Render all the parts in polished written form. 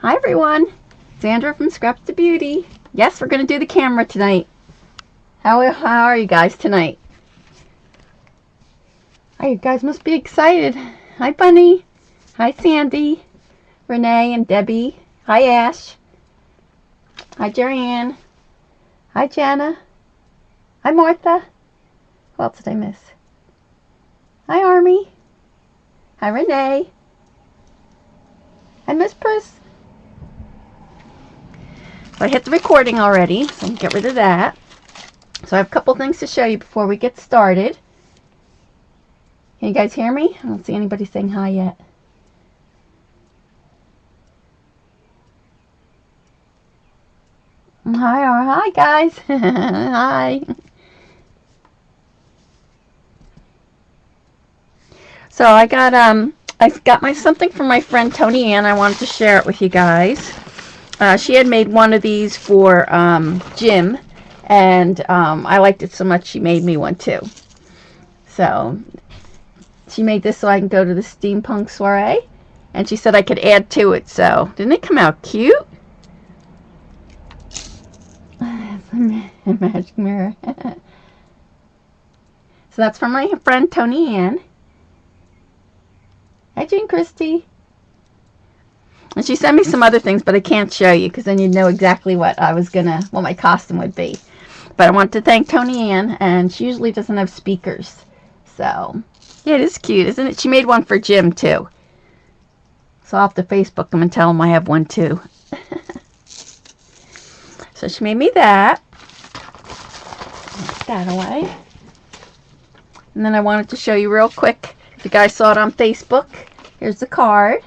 Hi everyone, Sandra from Scraps to Beauty. Yes, we're going to do the camera tonight. How are you guys tonight? Oh, you guys must be excited. Hi Bunny. Hi Sandy. Renee and Debbie. Hi Ash. Hi Jerry-Ann. Hi Jana. Hi Martha. Who else did I miss? Hi Army. Hi Renee. Hi Miss Pris. So I hit the recording already, so I can get rid of that. So I have a couple things to show you before we get started. Can you guys hear me? I don't see anybody saying hi yet. Hi guys. Hi. So I got something from my friend Tony Ann. I wanted to share it with you guys. She had made one of these for Jim, and I liked it so much she made me one too. So she made this so I can go to the steampunk soiree, and she said I could add to it. So didn't it come out cute? It's a magic mirror. So that's from my friend Tony Ann. Hi Jane Christie. And she sent me some other things, but I can't show you because then you'd know exactly what my costume would be. But I want to thank Tony Ann, and she usually doesn't have speakers. So, yeah, it is cute, isn't it? She made one for Jim, too. So I'll have to Facebook them and tell them I have one, too. So she made me that. Put that away. And then I wanted to show you real quick. If you guys saw it on Facebook, here's the card.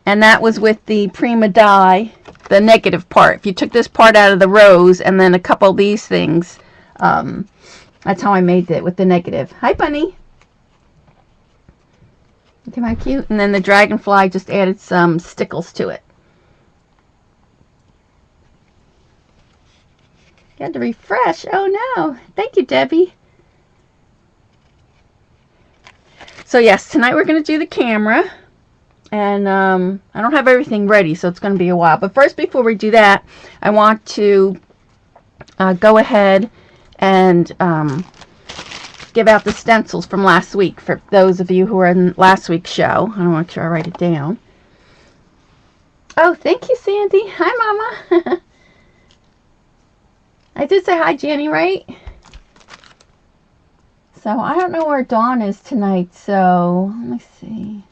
And that was with the Prima die, the negative part. If you took this part out of the rose and then a couple of these things, that's how I made it with the negative. Hi, Bunny. Look at my cute. And then the dragonfly just added some stickles to it. You had to refresh. Oh, no. Thank you, Debbie. So, yes, tonight we're going to do the camera. And I don't have everything ready, so it's going to be a while. But first, before we do that, I want to go ahead and give out the stencils from last week for those of you who are in last week's show. I want to make sure I write it down. Oh, thank you, Sandy. Hi, Mama. I did say hi, Janny, right? So I don't know where Dawn is tonight, so let me see.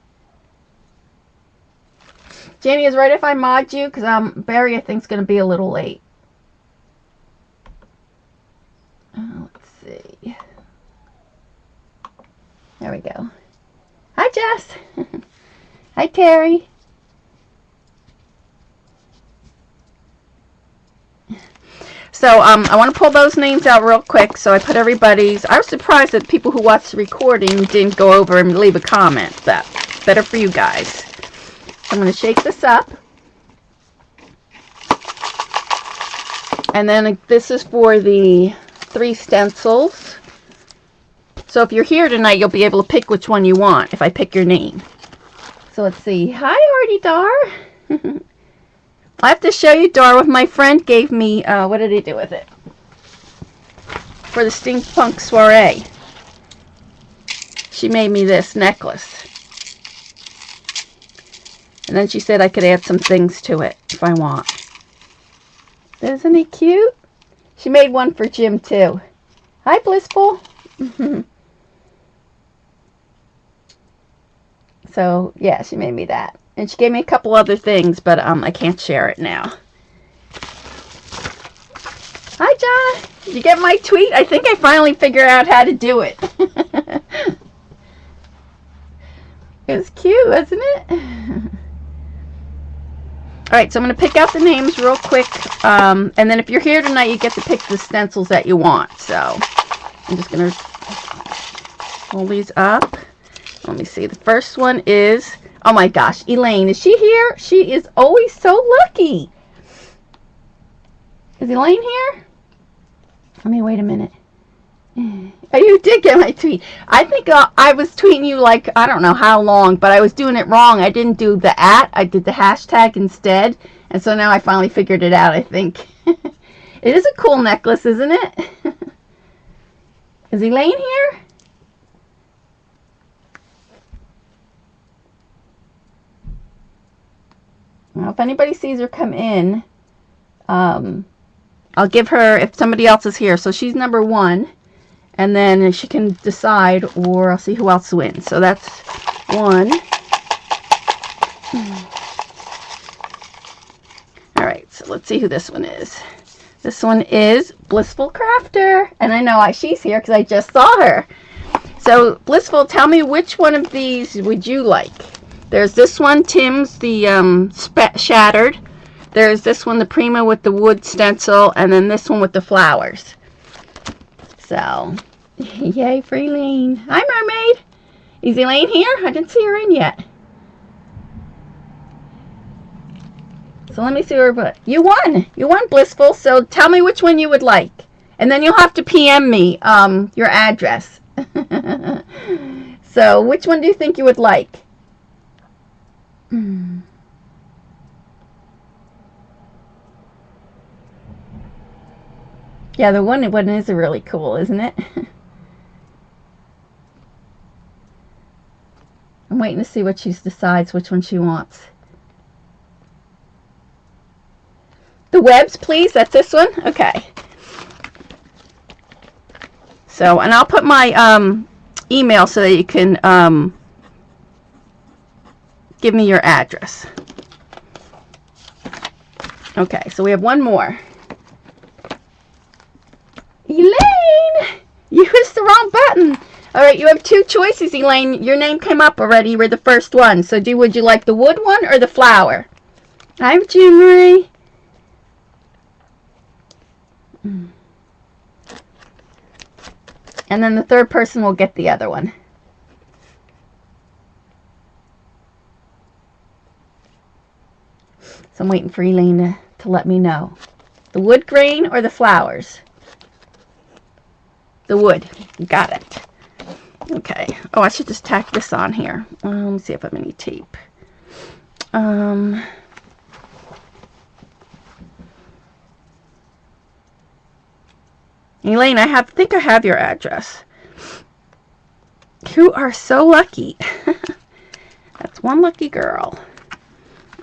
Janny, is right if I mod you? Because Barry, I think, is going to be a little late. Let's see. There we go. Hi, Jess. Hi, Terry. So I want to pull those names out real quick. So I put everybody's. I was surprised that people who watched the recording didn't go over and leave a comment. But better for you guys. I'm going to shake this up. And then this is for the 3 stencils. So if you're here tonight, you'll be able to pick which one you want if I pick your name. So let's see. Hi, Artie Dar. I have to show you Dar what my friend gave me. What did he do with it? For the steampunk soiree. She made me this necklace. And then she said I could add some things to it if I want. Isn't he cute? She made one for Jim too. Hi, Blissful. So, yeah, she made me that. And she gave me a couple other things, but I can't share it now. Hi, John. Did you get my tweet? I think I finally figured out how to do it. It was cute, wasn't it? Alright, so I'm going to pick out the names real quick. And then if you're here tonight, you get to pick the stencils that you want. So, I'm just going to pull these up. Let me see. The first one is, oh my gosh, Elaine. Is she here? She is always so lucky. Is Elaine here? Let me wait a minute. Oh, you did get my tweet. I think I was tweeting you like, I don't know how long, but I was doing it wrong. I didn't do the @ I did the hashtag instead. And so now I finally figured it out, I think. It is a cool necklace, isn't it? Is Elaine here? Well, if anybody sees her come in, I'll give her, if somebody else is here. So she's number 1. And then she can decide, or I'll see who else wins. So that's 1. Alright, so let's see who this one is. This one is Blissful Crafter. And I know she's here because I just saw her. So, Blissful, tell me which one of these would you like? There's this one, Tim's, the Shattered. There's this one, the Prima with the wood stencil. And then this one with the flowers. So, yay for Elaine. Hi, Mermaid. Is Elaine here? I didn't see her in yet. So let me see where, but you won. You won, Blissful. So tell me which one you would like. And then you'll have to PM me your address. So which one do you think you would like? Yeah, the one is really cool, isn't it? I'm waiting to see what she decides, which one she wants. The webs, please. That's this one? Okay. So, and I'll put my email so that you can give me your address. Okay, so we have one more. Elaine! You pressed the wrong button. Alright, you have 2 choices, Elaine. Your name came up already. You were the first one. So would you like the wood one or the flower? Hi, Jean Marie. And then the third person will get the other one. So I'm waiting for Elaine to let me know. The wood grain or the flowers? The wood. Got it. Okay. Oh, I should just tack this on here. Let me see if I have any tape. Elaine, I think I have your address. You are so lucky. That's one lucky girl.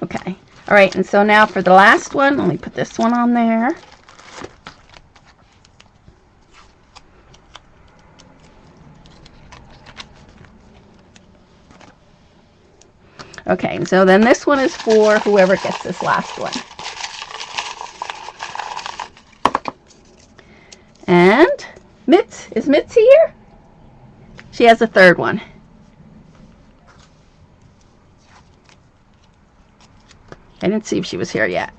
Okay. All right, and so now for the last one, let me put this one on there. Okay, and so then this one is for whoever gets this last one. And is Mitzi here? She has a third one. I didn't see if she was here yet.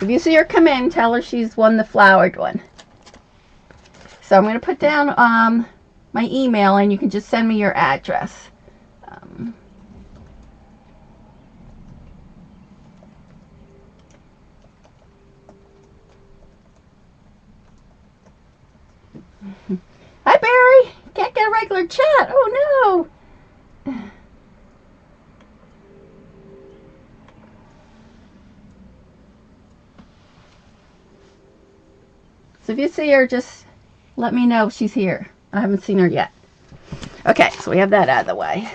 If you see her come in, tell her she's won the flowered one. So I'm going to put down my email, and you can just send me your address. Hi, Barry. Can't get a regular chat. Oh, no. So if you see her, just let me know if she's here. I haven't seen her yet. Okay, so we have that out of the way.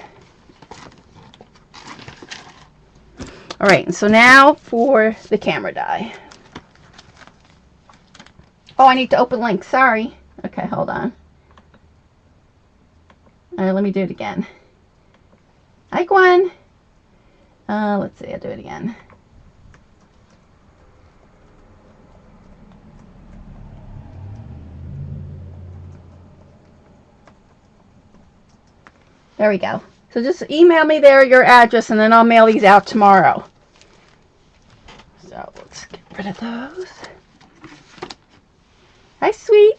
All right, so now for the camera die. Oh, I need to open link. Sorry. Okay, hold on. Let me do it again. Hi, Gwen. Let's see. I'll do it again. There we go. So just email me there your address, and then I'll mail these out tomorrow. So let's get rid of those. Hi, sweet.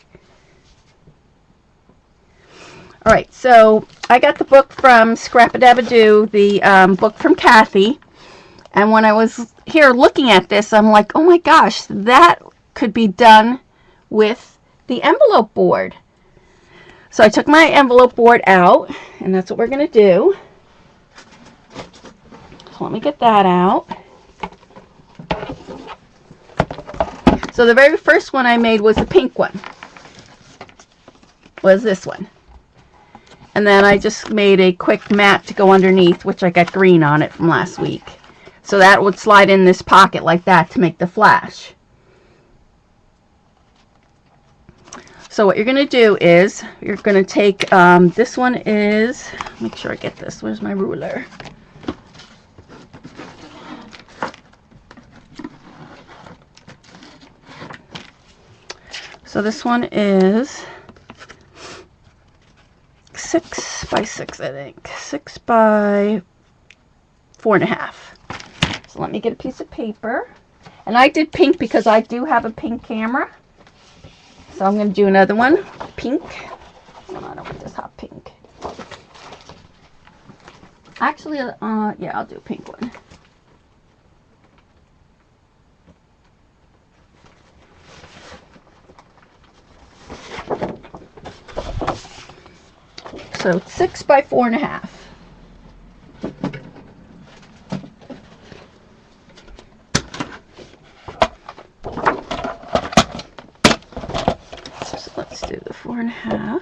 All right, so I got the book from Scrap-a-Dab-a-Doo, the book from Kathy. And when I was here looking at this, I'm like, oh my gosh, that could be done with the envelope board. So I took my envelope board out, and that's what we're going to do. So let me get that out. So the very first one I made was the pink one. Was this one. And then I just made a quick mat to go underneath, which I got green on it from last week. So that would slide in this pocket like that to make the flash. So what you're going to do is, you're going to take, this one is, make sure I get this, where's my ruler? So this one is 6 by 6, I think. 6 by 4.5. So let me get a piece of paper. And I did pink because I do have a pink camera. So I'm going to do another one. Pink. I don't want this hot pink. Actually, yeah, I'll do a pink one. So it's 6 by 4.5. So let's do the 4.5.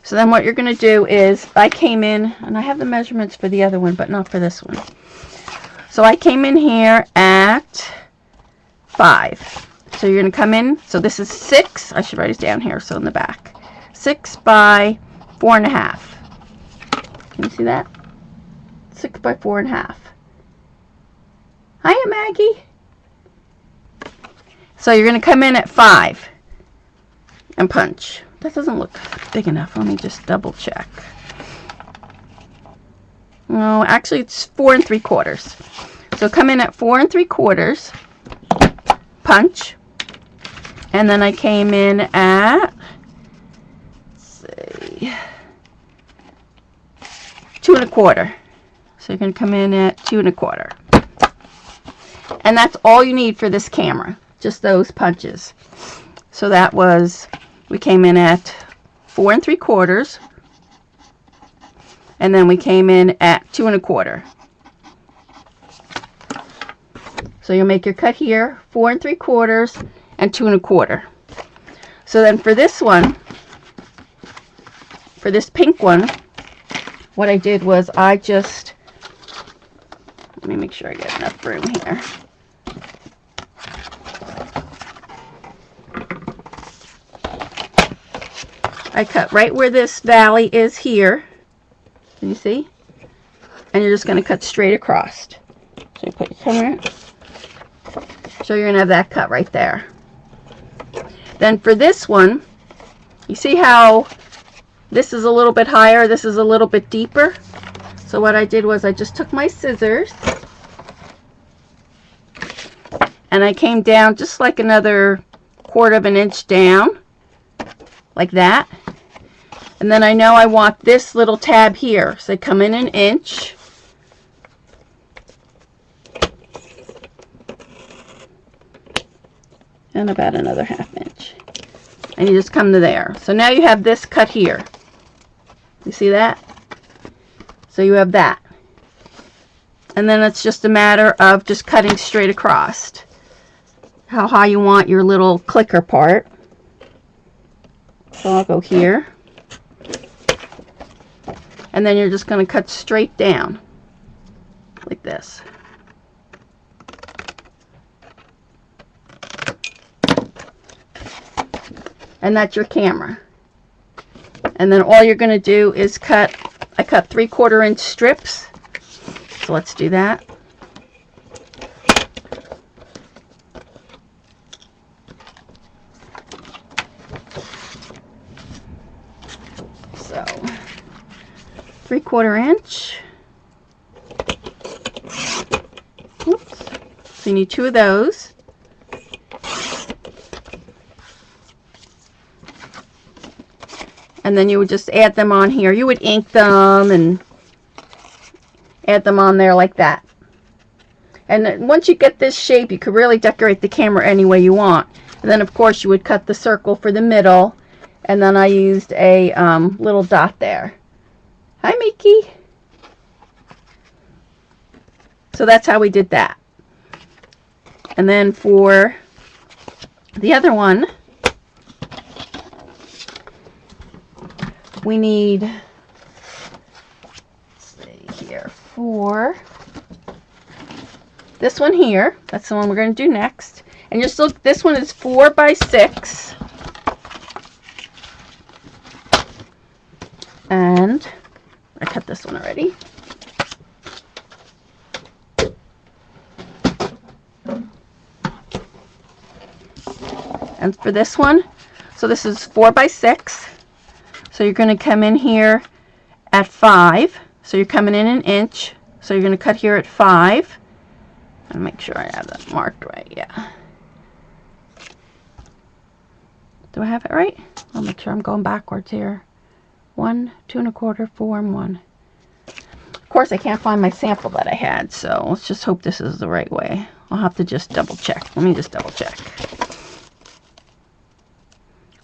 So then what you're going to do is, I came in, and I have the measurements for the other one, but not for this one. So I came in here at 5. So you're going to come in, so this is 6, I should write it down here, so in the back. 6 by 4.5. Can you see that? 6 by 4.5. Hiya, Maggie. So you're going to come in at 5 and punch. That doesn't look big enough. Let me just double check. No, actually it's 4 3/4. So come in at 4 3/4, punch, and then I came in at, let's see, 2 1/4. So you're going to come in at 2 1/4. And that's all you need for this camera, just those punches. So that was, we came in at 4 3/4, and then we came in at 2 1/4. So you'll make your cut here, 4 3/4 and 2 1/4. So then for this one, for this pink one, what I did was I just, let me make sure I get enough room here. I cut right where this valley is here. Can you see? And you're just going to cut straight across. So you put your camera. So you're going to have that cut right there. Then for this one, you see how this is a little bit higher, this is a little bit deeper? So what I did was I just took my scissors and I came down just like another 1/4 of an inch down, like that. And then I know I want this little tab here, so I come in 1 inch. And about another 1/2 inch. And you just come to there. So now you have this cut here. You see that? So you have that. And then it's just a matter of just cutting straight across. How high you want your little clicker part. So I'll go here. And then you're just going to cut straight down. Like this. And that's your camera. And then all you're going to do is cut, I cut 3/4 inch strips. So let's do that. So 3/4 inch. Oops. So you need 2 of those. And then you would just add them on here. You would ink them and add them on there like that. And once you get this shape, you could really decorate the camera any way you want. And then, of course, you would cut the circle for the middle. And then I used a little dot there. Hi, Mickey. So that's how we did that. And then for the other one, we need, let's see here, for this one here. That's the one we're going to do next. And just look, this one is 4 by 6. And I cut this one already. And for this one, so this is 4 by 6. So you're going to come in here at 5. So you're coming in an inch. So you're going to cut here at 5. And make sure I have that marked right. Yeah. Do I have it right? I'll make sure I'm going backwards here. 1, 2 1/4, 4 and 1. Of course, I can't find my sample that I had, so let's just hope this is the right way. I'll have to just double check. Let me just double check.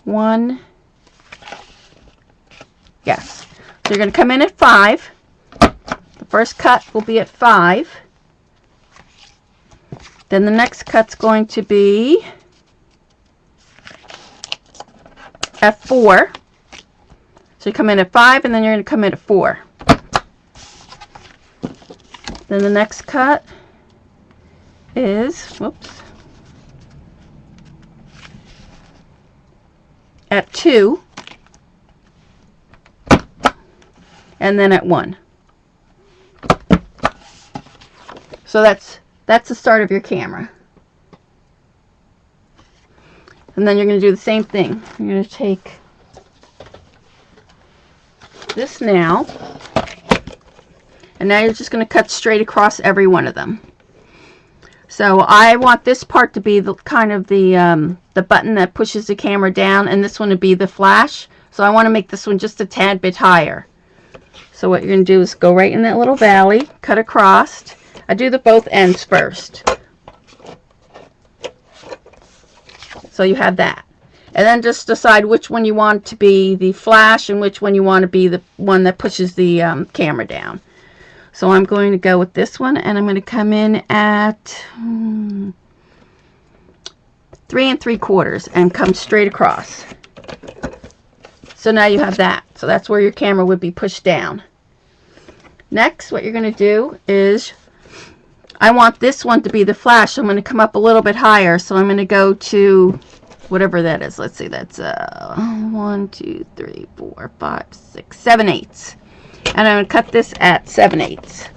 1. Yes. So you're going to come in at 5. The first cut will be at 5. Then the next cut's going to be at 4. So you come in at 5, and then you're going to come in at 4. Then the next cut is, whoops, at 2, and then at 1. So that's the start of your camera. And then you're going to do the same thing. You're going to take this now, and now you're just going to cut straight across every one of them. So I want this part to be the kind of the button that pushes the camera down, and this one to be the flash. So I want to make this one just a tad bit higher. So what you're going to do is go right in that little valley, cut across. I do the both ends first. So you have that. And then just decide which one you want to be the flash and which one you want to be the one that pushes the camera down. So I'm going to go with this one, and I'm going to come in at 3 3/4 and come straight across. So now you have that. So that's where your camera would be pushed down. Next, what you're going to do is, I want this one to be the flash, so I'm going to come up a little bit higher. So I'm going to go to whatever that is. Let's see, that's 1 2 3 4 5 6 7/8, and I'm going to cut this at 7/8.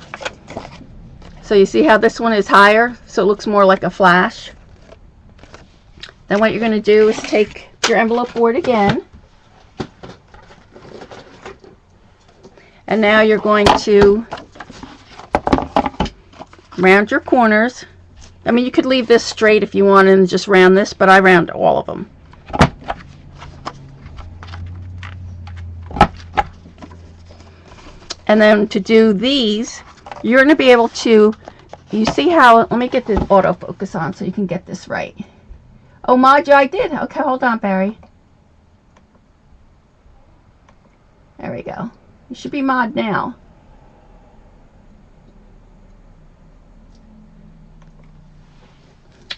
So you see how this one is higher, so it looks more like a flash. Then what you're going to do is take your envelope board again, and now you're going to round your corners. I mean, you could leave this straight if you want and just round this, but I round all of them. And then to do these, you're going to be able to, you see how, let me get this autofocus on so you can get this right. Oh, Maja, I did. Okay, hold on, Barry. There we go. You should be mod now.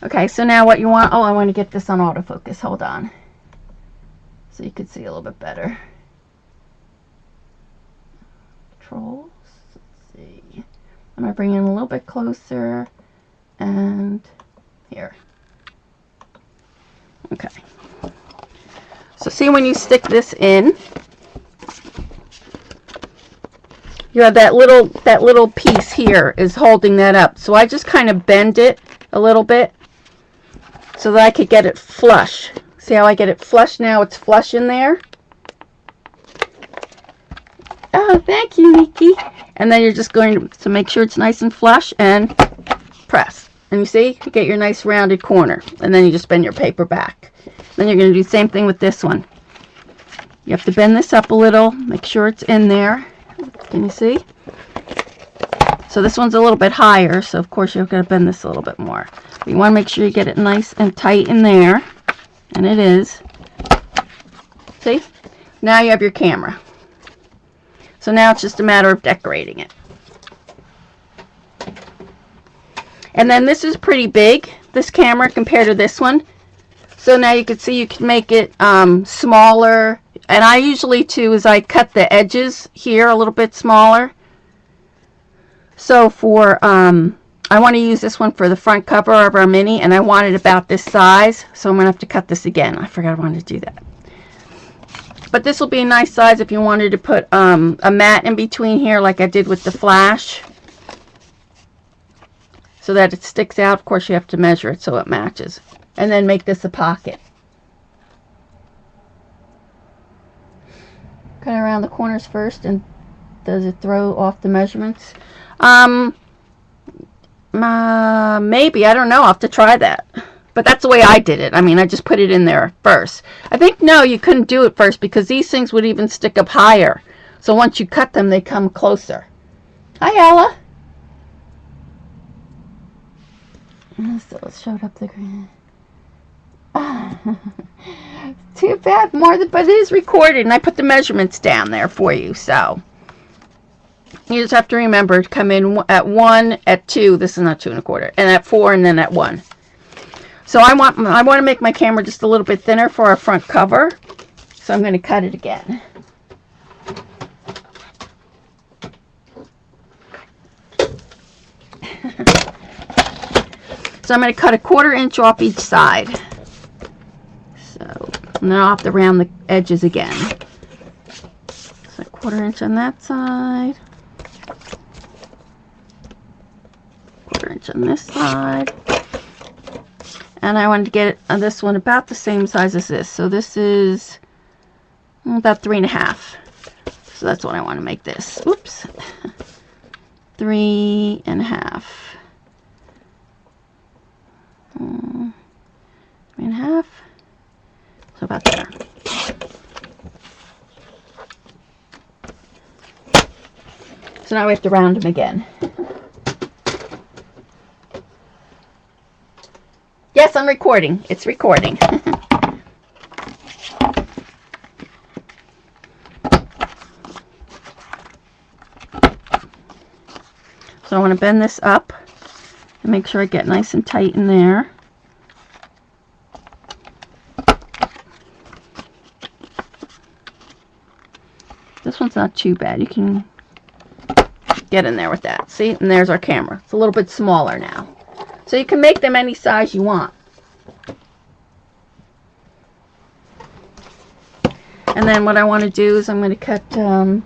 Okay, so now what you want, oh, I want to get this on autofocus. Hold on. So you could see a little bit better. Controls. Let's see. I'm going to bring it in a little bit closer. And here. Okay. So see, when you stick this in, you have that little piece here is holding that up. So I just kind of bend it a little bit so that I could get it flush. See how I get it flush now? It's flush in there. Oh, thank you, Nikki. And then you're just going to make sure it's nice and flush and press. And you see, you get your nice rounded corner. And then you just bend your paper back. Then you're going to do the same thing with this one. You have to bend this up a little, make sure it's in there. Can you see? So this one's a little bit higher, so of course you've got to bend this a little bit more. But you want to make sure you get it nice and tight in there, and it is. See? Now you have your camera. So now it's just a matter of decorating it. And then this is pretty big, this camera, compared to this one. So now you can see you can make it smaller. And I usually too is I cut the edges here a little bit smaller. So for I want to use this one for the front cover of our mini, and I want it about this size, so I'm gonna have to cut this again. I forgot I wanted to do that. But this will be a nice size if you wanted to put a mat in between here like I did with the flash, so that it sticks out. Of course you have to measure it so it matches, and then make this a pocket. Cut around the corners first, and does it throw off the measurements? Maybe, I don't know, I'll have to try that. But that's the way I did it. I mean, I just put it in there first. I think, no, you couldn't do it first because these things would even stick up higher. So once you cut them, they come closer. Hi, Ella. So it showed up the green. Too bad, but it is recorded, and I put the measurements down there for you, so you just have to remember to come in at 1, at 2, this is not 2 1/4, and at 4, and then at 1. So I want to make my camera just a little bit thinner for our front cover, so I'm going to cut it again. So I'm going to cut a 1/4 inch off each side. So, and then I'll have to round the edges again. So 1/4 inch on that side. 1/4 inch on this side. And I wanted to get this one about the same size as this. So this is about 3 1/2. So that's what I want to make this. Oops. 3 1/2. 3 1/2. So about there. So now we have to round them again. Yes, I'm recording. It's recording. So I want to bend this up and make sure I get nice and tight in there. This one's not too bad. You can get in there with that. See? And there's our camera. It's a little bit smaller now. So you can make them any size you want. And then what I want to do is I'm going to cut, I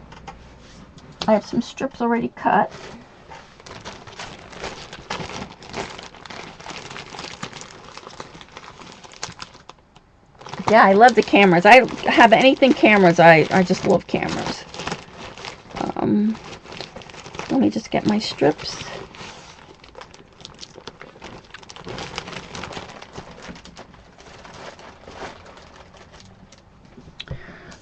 have some strips already cut. Yeah, I love the cameras. I have anything cameras. I just love cameras. Let me just get my strips.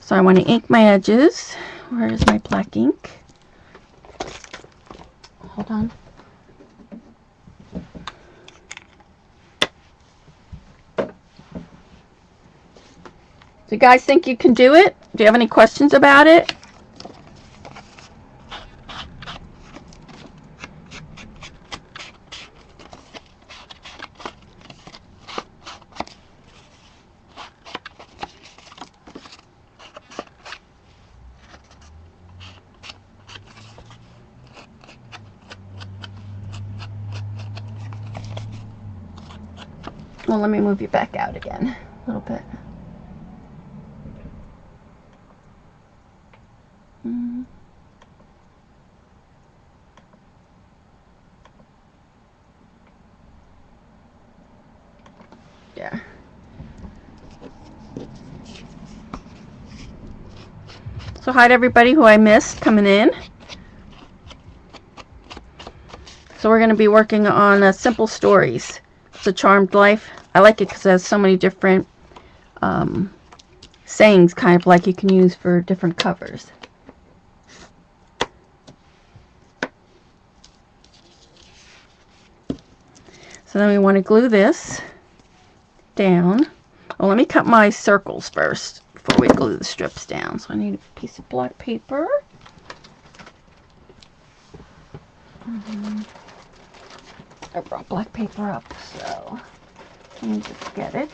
So I want to ink my edges. Where is my black ink? Hold on. Do you guys think you can do it? Do you have any questions about it? Well, let me move you back out again a little bit. Yeah. So hi to everybody who I missed coming in. So we're going to be working on Simple Stories. It's a Charmed Life. I like it because it has so many different sayings kind of like you can use for different covers. So then we want to glue this down. Well, let me cut my circles first before we glue the strips down. So I need a piece of black paper. I brought black paper up, so let me just get it.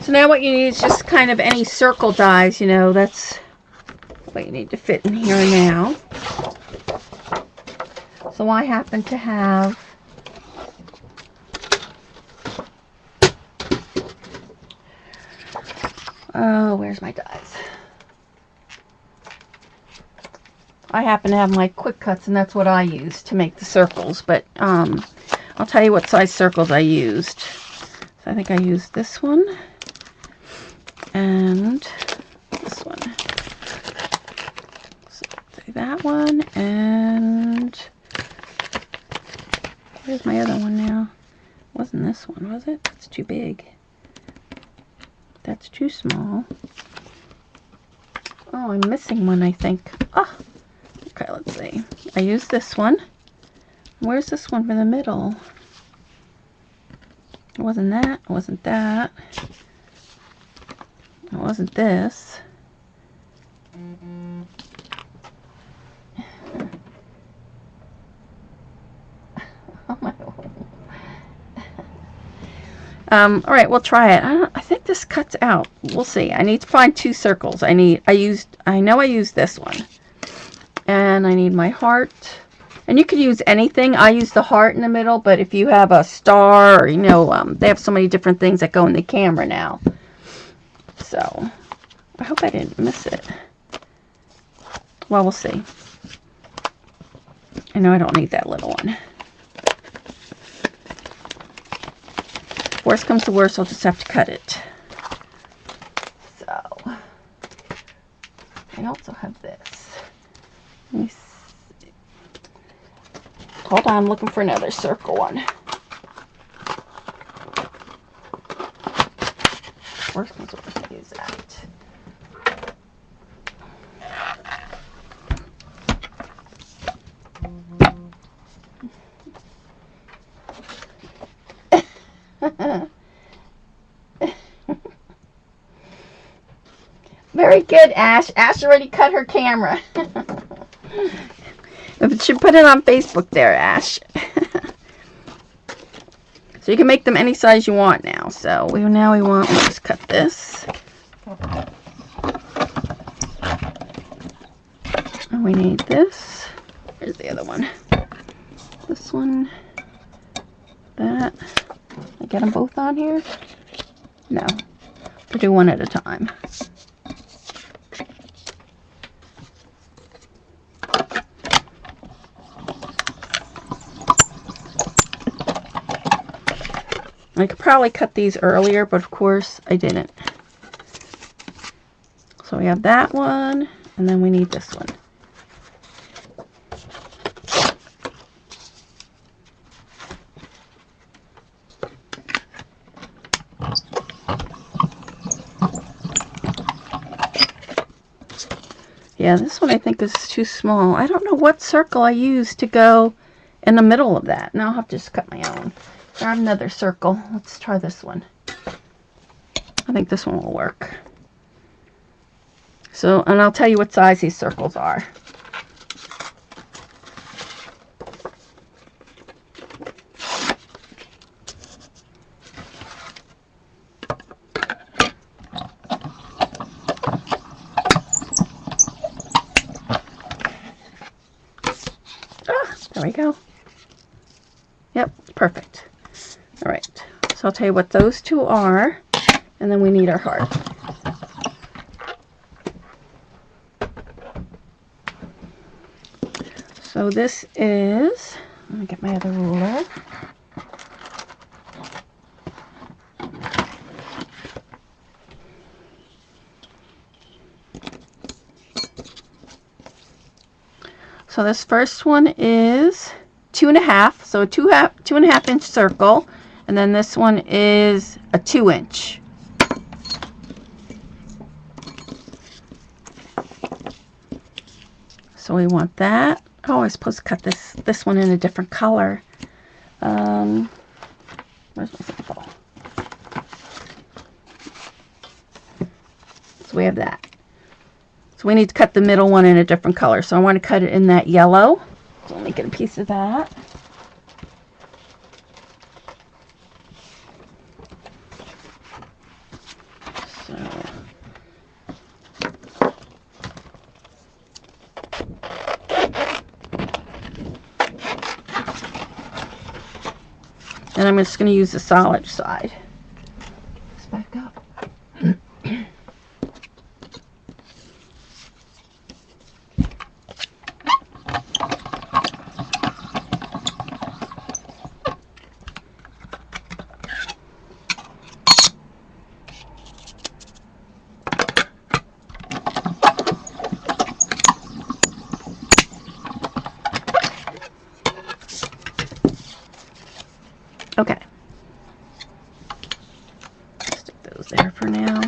So now what you need is just kind of any circle dies, you know, that's what you need to fit in here now. So I happen to have where's my dies? I happen to have my quick cuts, and that's what I use to make the circles, but I'll tell you what size circles I used. So I think I used this one and this one. So that one, and where's my other one now? Wasn't this one, was it? It's too big. That's too small. Oh, I'm missing one, I think. Oh, okay, let's see. I used this one. Where's this one for the middle? It wasn't that. It wasn't that. It wasn't this. Oh my God. All right, we'll try it. I think this cuts out. We'll see. I need to find two circles. I know I used this one. And I need my heart. And you could use anything. I use the heart in the middle, but if you have a star, or, you know, they have so many different things that go in the camera now. So, I hope I didn't miss it. Well, we'll see. I know I don't need that little one. Worst comes to worst, I'll just have to cut it. So, I also have this. Let me see. Hold on, I'm looking for another circle one. Worst comes to worst, I use that. Very good, Ash. Ash already cut her camera. But she put it on Facebook there, Ash. So you can make them any size you want now. So we'll just cut this. And we need this. Here's the other one. This one. That. I get them both on here? No. We'll do one at a time. I could probably cut these earlier, but of course I didn't. So we have that one, and then we need this one. Yeah, this one I think is too small. I don't know what circle I used to go in the middle of that. Now I'll have to just cut my own. Grab another circle. Let's try this one. I think this one will work. So, and I'll tell you what size these circles are. There we go. Yep, perfect. All right, so I'll tell you what those two are, and then we need our heart. So this is, let me get my other ruler. So this first one is 2.5, so a 2.5 inch circle, and then this one is a 2 inch. So we want that. Oh, I'm supposed to cut this one in a different color. Where's my sample? So we have that. So we need to cut the middle one in a different color. So I want to cut it in that yellow. So let me get a piece of that. And I'm just going to use the solid side. Let's back up. Okay. Stick those there for now.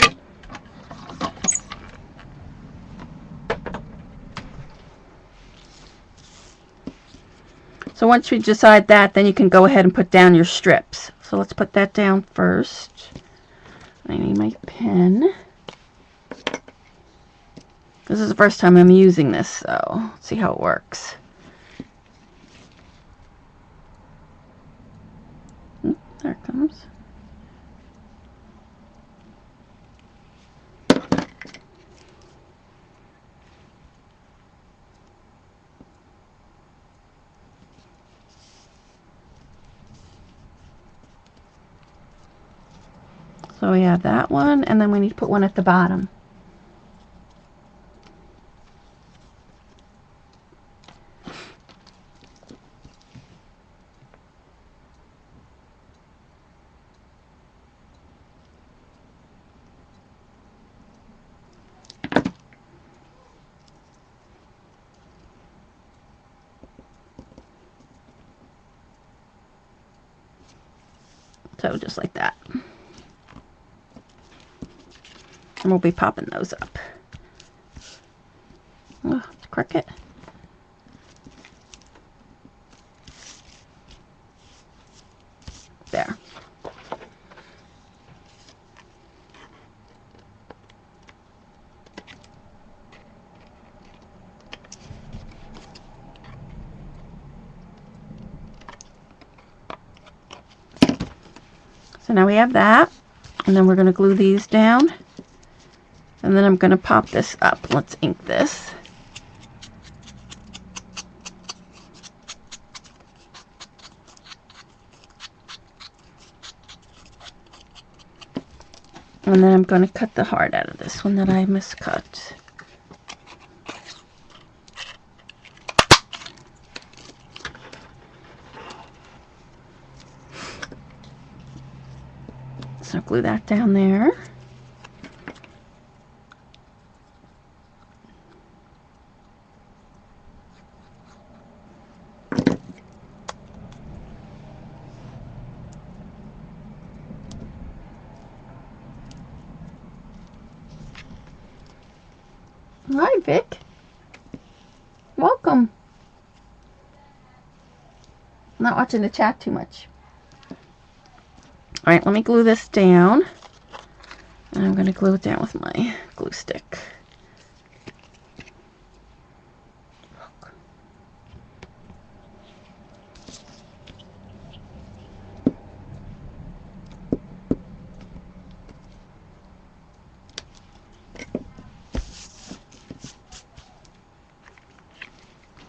So once we decide that, then you can go ahead and put down your strips. So let's put that down first. I need my pen. This is the first time I'm using this, so let's see how it works. There it comes. So we have that one, and then we need to put one at the bottom. So just like that. And we'll be popping those up. Oh, it's crooked. There. So now we have that, and then we're going to glue these down, and then I'm going to pop this up. Let's ink this. And then I'm going to cut the heart out of this one that I miscut. So glue that down there. Hi, Vic. Welcome. I'm not watching the chat too much. Alright, let me glue this down. And I'm going to glue it down with my glue stick.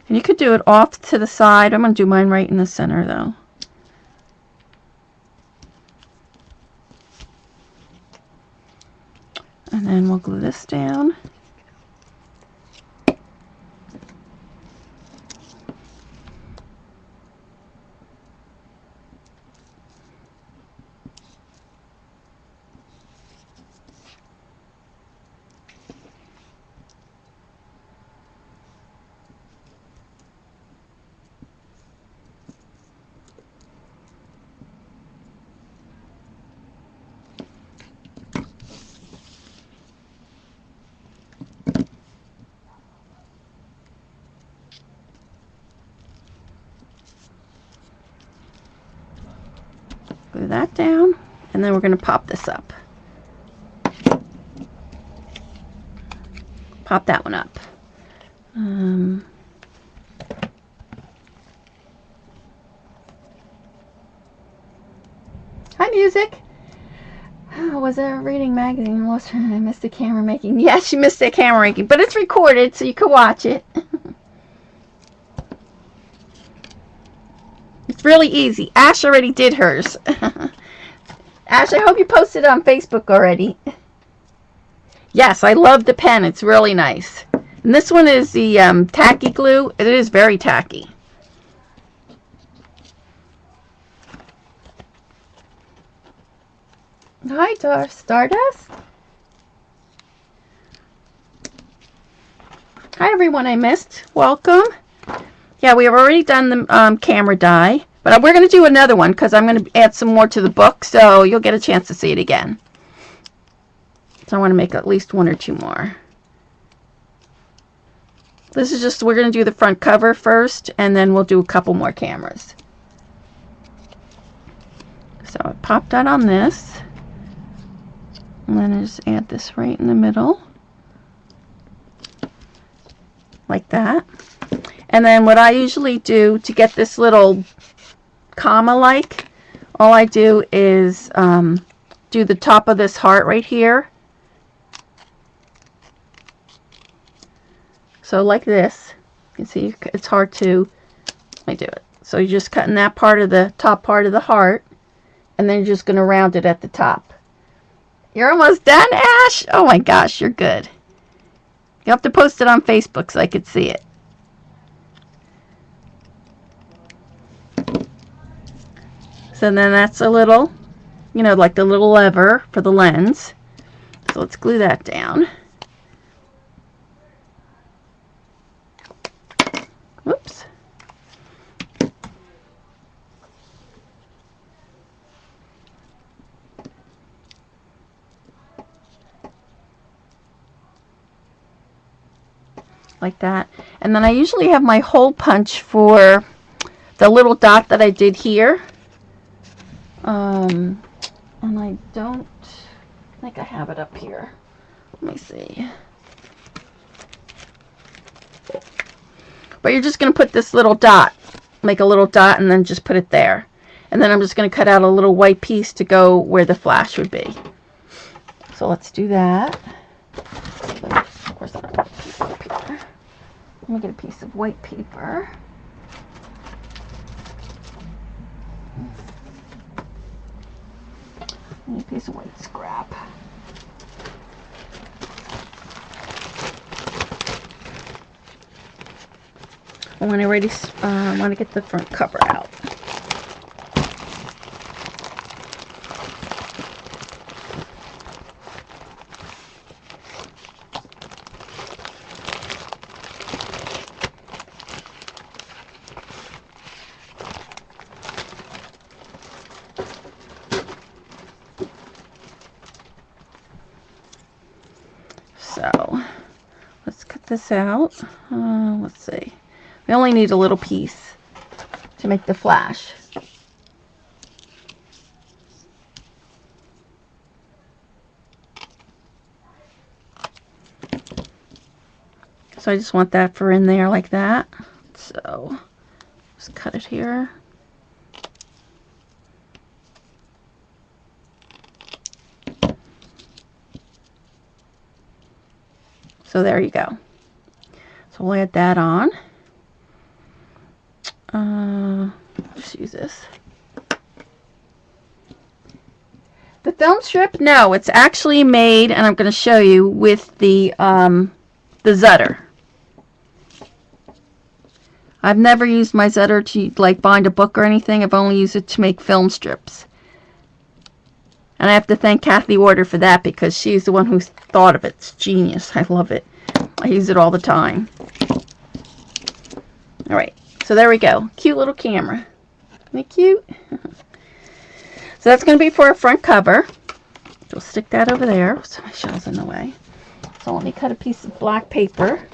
And you could do it off to the side. I'm going to do mine right in the center though. And then we'll glue this down. Glue that down, and then we're going to pop this up. Pop that one up. Hi, music. Oh, was I reading magazine? I missed the camera making. Yes, you missed the camera making, but it's recorded, so you can watch it. It's really easy. Ash already did hers. Ash, I hope you posted it on Facebook already. Yes, I love the pen. It's really nice. And this one is the tacky glue. It is very tacky. Hi, Stardust. Hi, everyone I missed. Welcome. Yeah, we have already done the camera die. But we're going to do another one because I'm going to add some more to the book. So you'll get a chance to see it again. So I want to make at least one or two more. This is just, we're going to do the front cover first, and then we'll do a couple more cameras. So I pop that on this. And then I just add this right in the middle. Like that. And then what I usually do to get this little comma-like, all I do is do the top of this heart right here. So like this, you can see it's hard to, let me do it. So you're just cutting that part of the top part of the heart, and then you're just going to round it at the top. You're almost done, Ash? Oh my gosh, you're good. You have to post it on Facebook so I could see it. So then that's a little, you know, like the little lever for the lens. So let's glue that down. Whoops. Like that. And then I usually have my hole punch for the little dot that I did here. And I don't think I have it up here. Let me see. But you're just going to put this little dot, make a little dot, and then just put it there. And then I'm just going to cut out a little white piece to go where the flash would be. So let's do that. Of course, I don't have a piece up here. Let me get a piece of white paper. I need a piece of white scrap. When I already want to get the front cover out. So let's cut this out. Let's see. We only need a little piece to make the flash. So I just want that for in there like that. So just cut it here. So there you go. So we'll add that on. Just use this. The film strip, no, it's actually made, and I'm going to show you, with the Zutter. I've never used my Zutter to like bind a book or anything. I've only used it to make film strips. And I have to thank Kathy Order for that, because she's the one who thought of it. It's genius. I love it. I use it all the time. Alright, so there we go. Cute little camera. Isn't it cute? So that's going to be for a front cover. We'll stick that over there. So my shell's in the way. So let me cut a piece of black paper.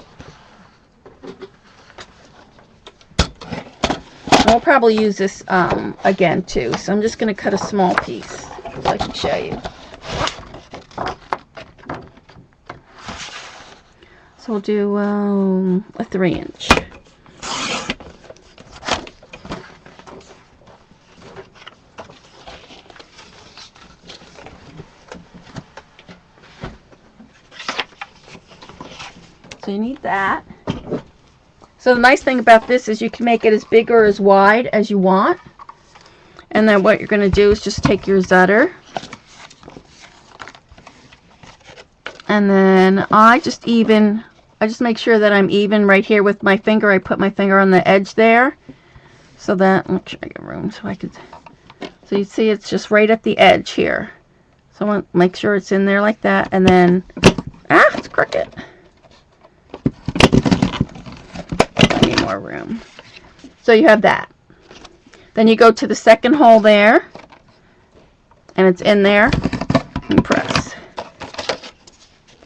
We'll probably use this again too, so I'm just going to cut a small piece so I can show you. So we'll do a 3-inch. So you need that. So the nice thing about this is you can make it as big or as wide as you want. And then what you're going to do is just take your Zutter. And then I just make sure that I'm even right here with my finger. I put my finger on the edge there. So that, make sure I get room so I could, so you see it's just right at the edge here. So I want to make sure it's in there like that. And then, it's crooked. I need more room. So you have that. Then you go to the second hole there, and it's in there, and press.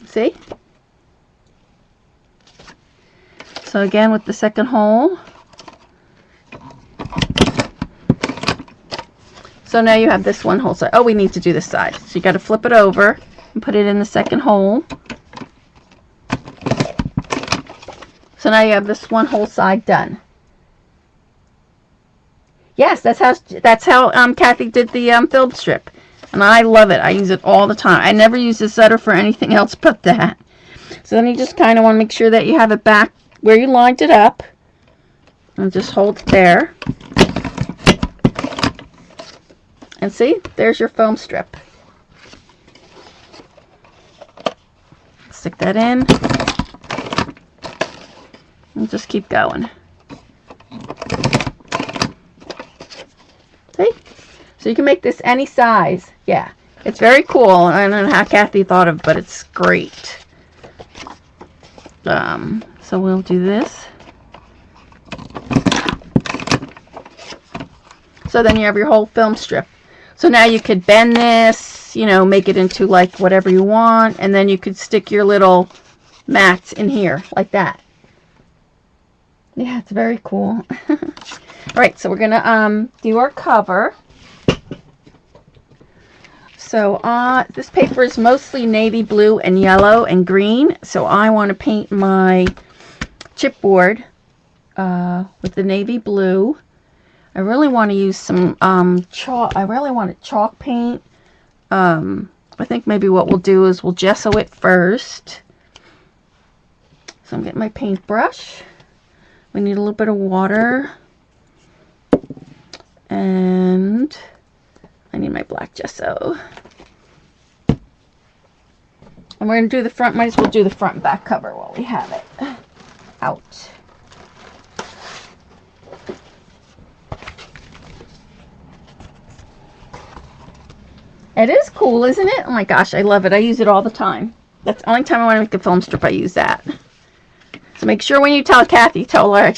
See? So again with the second hole. So now you have this one whole side. Oh, we need to do this side. So you got to flip it over and put it in the second hole. So now you have this one whole side done. Yes, that's how Kathy did the film strip, and I love it. I use it all the time. I never use the Zutter for anything else but that. So then you just kind of want to make sure that you have it back where you lined it up, and just hold it there. And see, there's your foam strip. Stick that in, and just keep going. See? So you can make this any size. Yeah, it's very cool. I don't know how Kathy thought of it, but it's great. So we'll do this. So then you have your whole film strip. So now you could bend this, you know, make it into like whatever you want, and then you could stick your little mats in here like that. Yeah, it's very cool. Alright, so we're gonna do our cover. So this paper is mostly navy blue and yellow and green, so I want to paint my chipboard with the navy blue. I really want to use some chalk. I really want a chalk paint. I think maybe what we'll do is we'll gesso it first. So I'm getting my paintbrush. We need a little bit of water. And I need my black gesso. And we're going to do the front. Might as well do the front and back cover while we have it out. It is cool, isn't it? Oh my gosh, I love it. I use it all the time. That's the only time I want to make a film strip, I use that. So make sure when you tell Kathy, tell her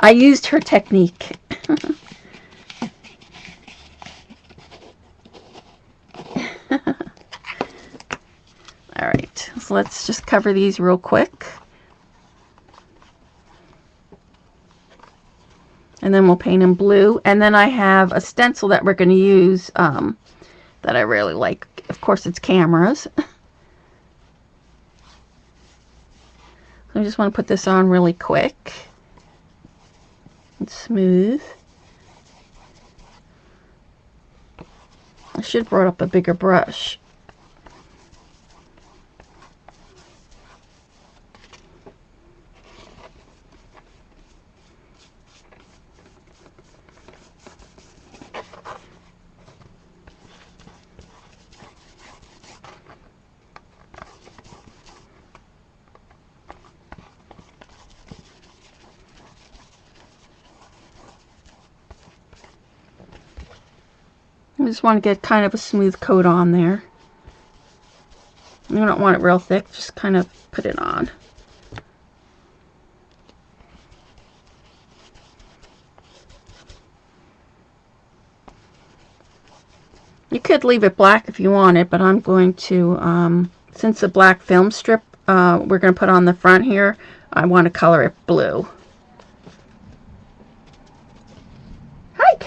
I used her technique. Alright, so let's just cover these real quick. And then we'll paint in blue. And then I have a stencil that we're going to use that I really like. Of course, it's cameras. So I just want to put this on really quick and smooth. I should have brought up a bigger brush. I just want to get kind of a smooth coat on there. You don't want it real thick, just kind of put it on. You could leave it black if you wanted, but I'm going to, since the black film strip we're going to put on the front here, I want to color it blue.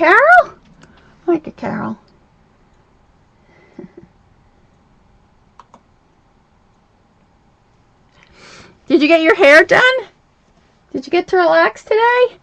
Carol? Like a Carol. Did you get your hair done? Did you get to relax today?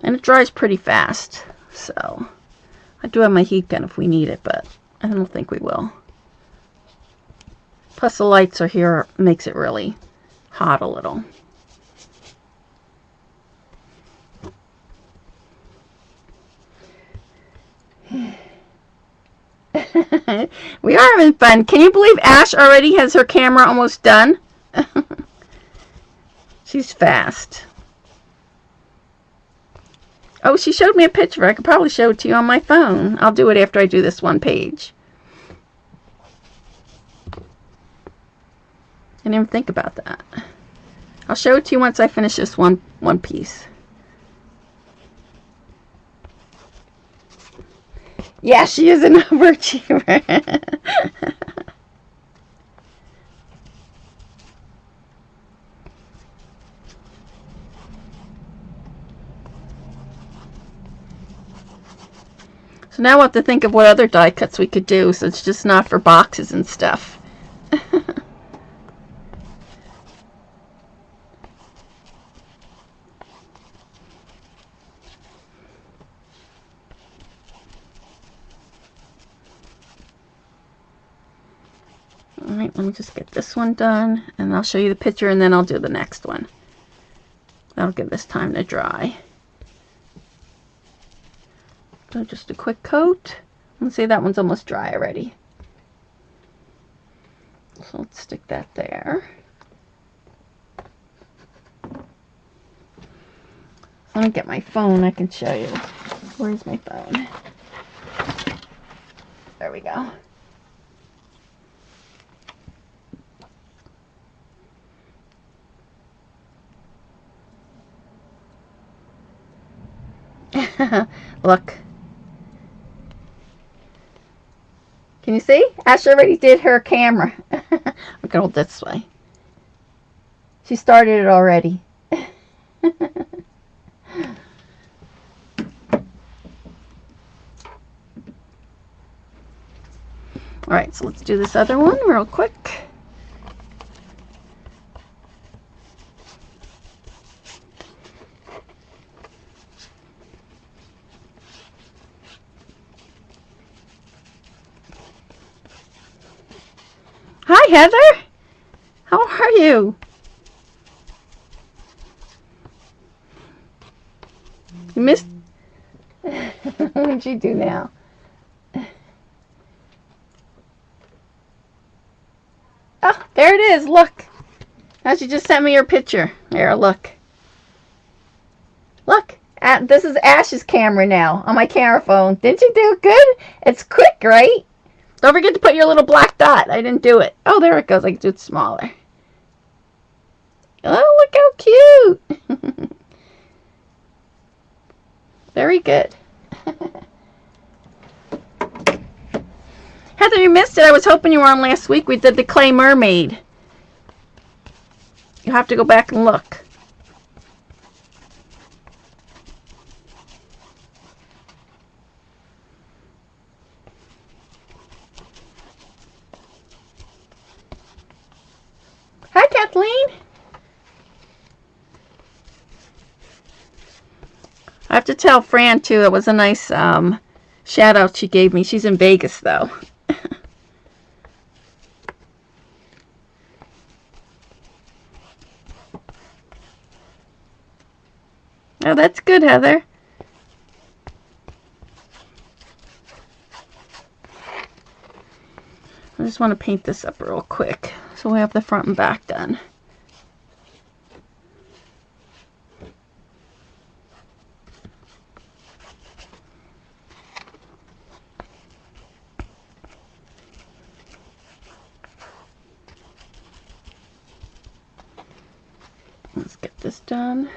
And it dries pretty fast, so I do have my heat gun if we need it, but I don't think we will. Plus the lights are here, makes it really hot a little. We are having fun. Can you believe Ash already has her camera almost done? She's fast. Oh, she showed me a picture. I could probably show it to you on my phone. I'll do it after I do this one page. I didn't even think about that. I'll show it to you once I finish this one piece. Yeah, she is an overachiever. So now we'll have to think of what other die cuts we could do, so it's just not for boxes and stuff. Alright, let me just get this one done, and I'll show you the picture, and then I'll do the next one. That'll give this time to dry. So just a quick coat. Let's see, that one's almost dry already. So let's stick that there. Let me get my phone, I can show you. Where's my phone? There we go. Look. Can you see? Ash already did her camera. I'm gonna hold this way. She started it already. Alright, so let's do this other one real quick. Hi, Heather. How are you? You missed... What did you do now? Oh, there it is. Look. Now she just sent me your picture. There, look. Look. This is Ash's camera now on my camera phone. Didn't you do good? It's quick, right? Don't forget to put your little black dot. I didn't do it. Oh, there it goes. I can do it smaller. Oh, look how cute. Very good. Heather, you missed it. I was hoping you were on last week. We did the clay mermaid. You have to go back and look. Hi, Kathleen. I have to tell Fran, too, it was a nice shout out she gave me. She's in Vegas, though. Oh, that's good, Heather. I just want to paint this up real quick so we have the front and back done. Let's get this done.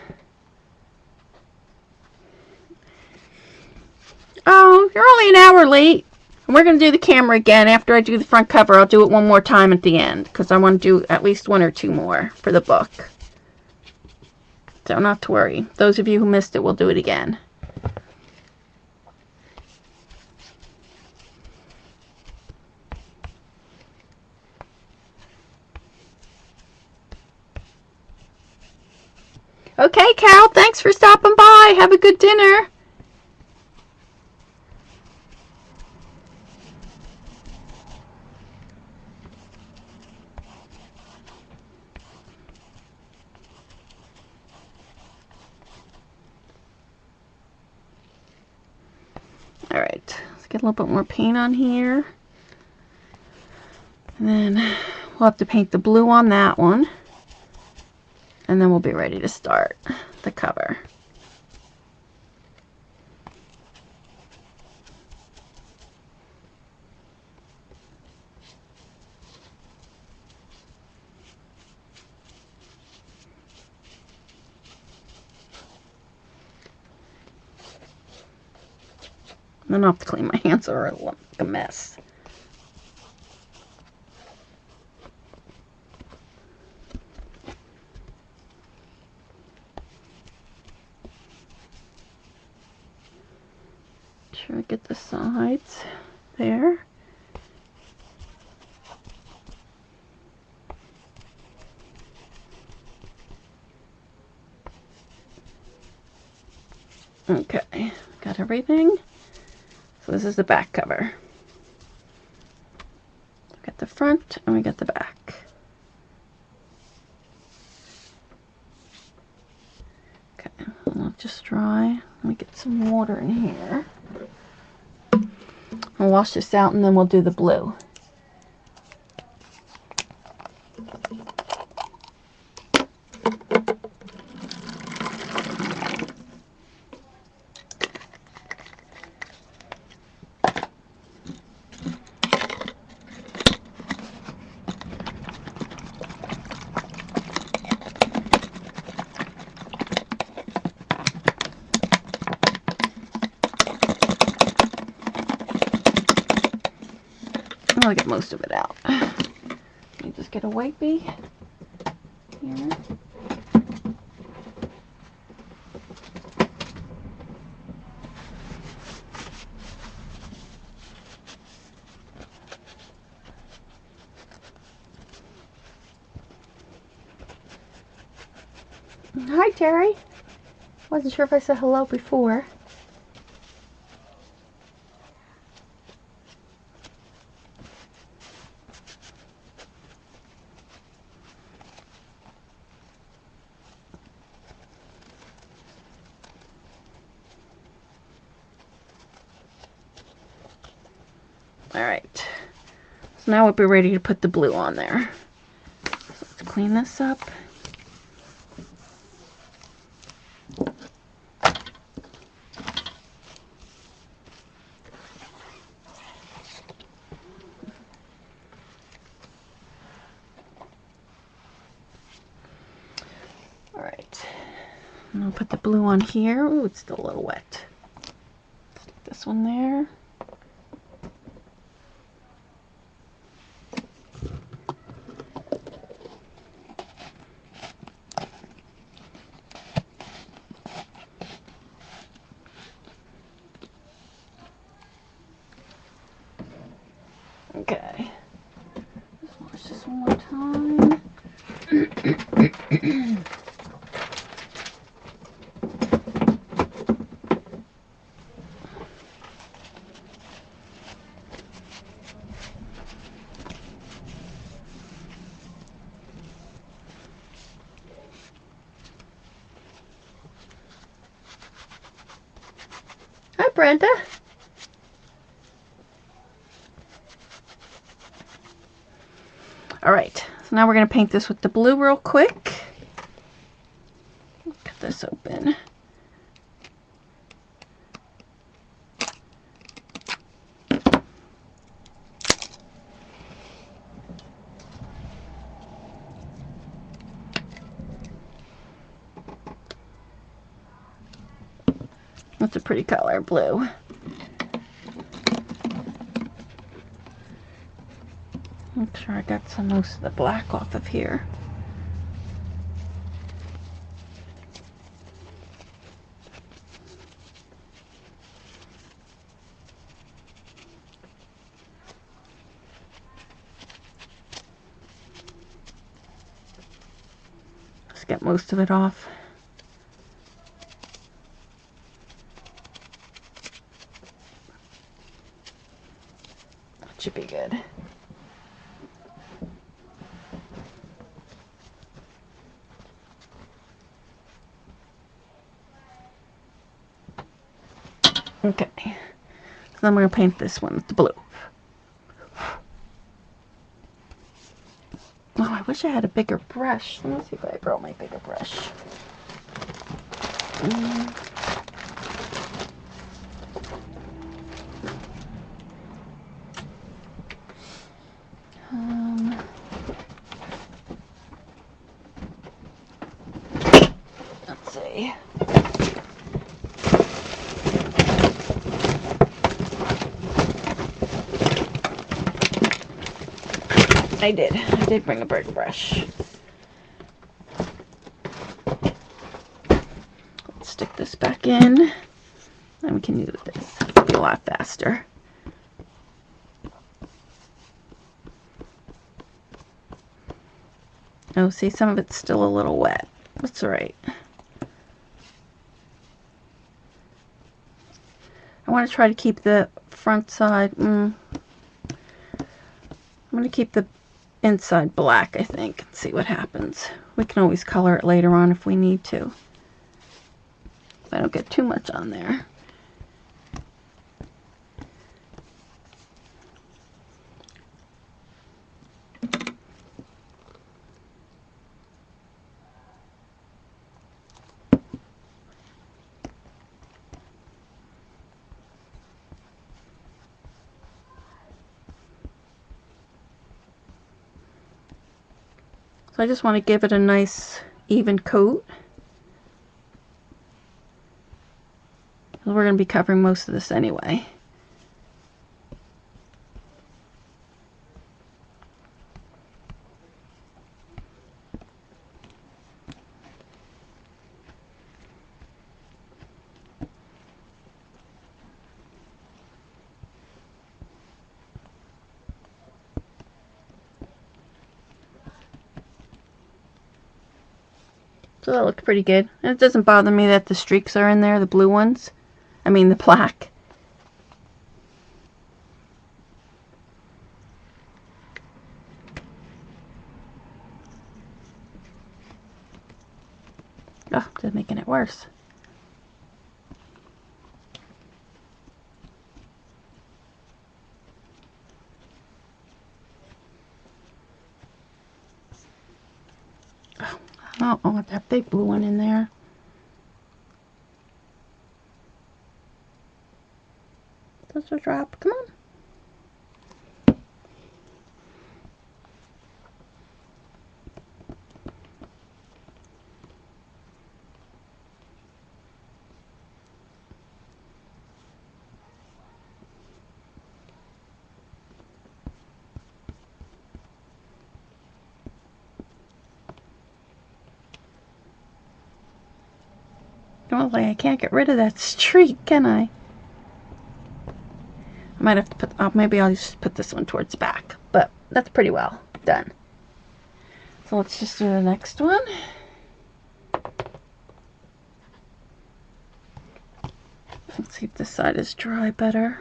hour late. And we're going to do the camera again. After I do the front cover, I'll do it one more time at the end, because I want to do at least 1 or 2 more for the book. So not to worry. Those of you who missed it, we'll do it again. Okay, Carol, thanks for stopping by. Have a good dinner. Alright, let's get a little bit more paint on here. And then we'll have to paint the blue on that one. And then we'll be ready to start the cover. Then I'll have to clean my hands, or it'll look like a mess. Sure I get the sides there. Okay, got everything. So this is the back cover. We got the front and we got the back. Okay, I'll just dry. Let me get some water in here. I'll wash this out and then we'll do the blue. I'll get most of it out. Let me just get a wipey here. Hi, Terry. Wasn't sure if I said hello before. Alright, so now we'll be ready to put the blue on there. So let's clean this up. Alright, and I'll put the blue on here. Ooh, it's still a little wet. Stick this one there. Okay, let's wash this one more time. Hi, Brenda. Alright, so now we're going to paint this with the blue real quick. Cut this open. That's a pretty color, blue. Make sure I got most of the black off of here. Let's get most of it off. That should be good. Okay, so then we're going to paint this one with the blue. Oh, I wish I had a bigger brush. Let me see if I brought my bigger brush. Let's see. I did bring a bigger brush. Let's stick this back in, and we can use this. It'll be a lot faster. Oh, see, some of it's still a little wet. That's all right. I want to try to keep the front side. I'm going to keep the inside black, I think, and see what happens. We can always color it later on if we need to. I don't get too much on there. So I just want to give it a nice even coat. We're going to be covering most of this anyway. So that looks pretty good. And it doesn't bother me that the streaks are in there, the blue ones. I mean the black. Oh, just making it worse. Oh, I don't want that big blue one in there. Just a drop. Come on. Well, I can't get rid of that streak, can I? I might have to put, maybe I'll just put this one towards the back, but that's pretty well done. So let's just do the next one. Let's see if this side is dry better.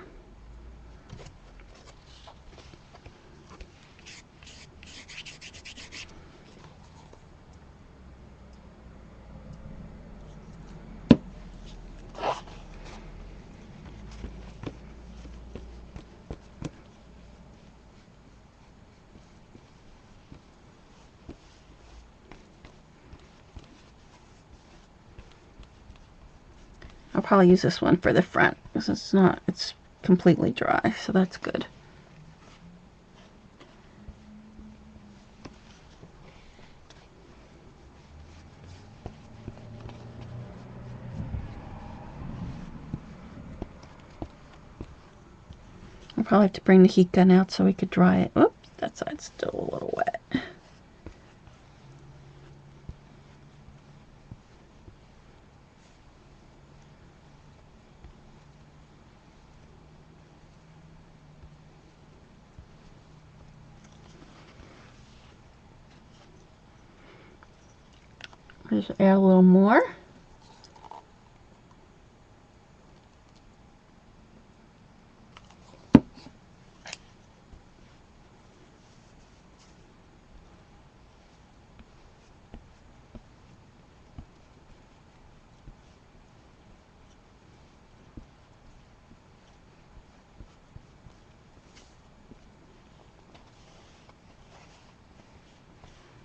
I'll probably use this one for the front because it's completely dry, so that's good. I'll probably have to bring the heat gun out so we could dry it. Oops, that side's still a little wet. Just add a little more.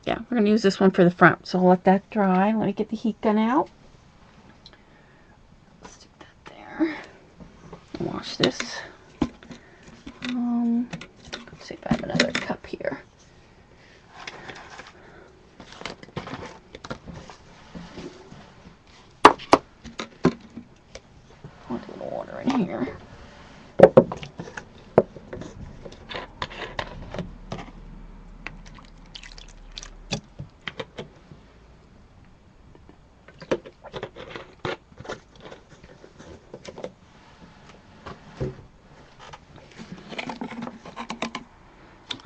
Yeah, we're going to use this one for the front, so I'll let that dry. Let me get the heat gun out. Stick that there. Wash this. Let's see if I have another cup here. Want a little water in here.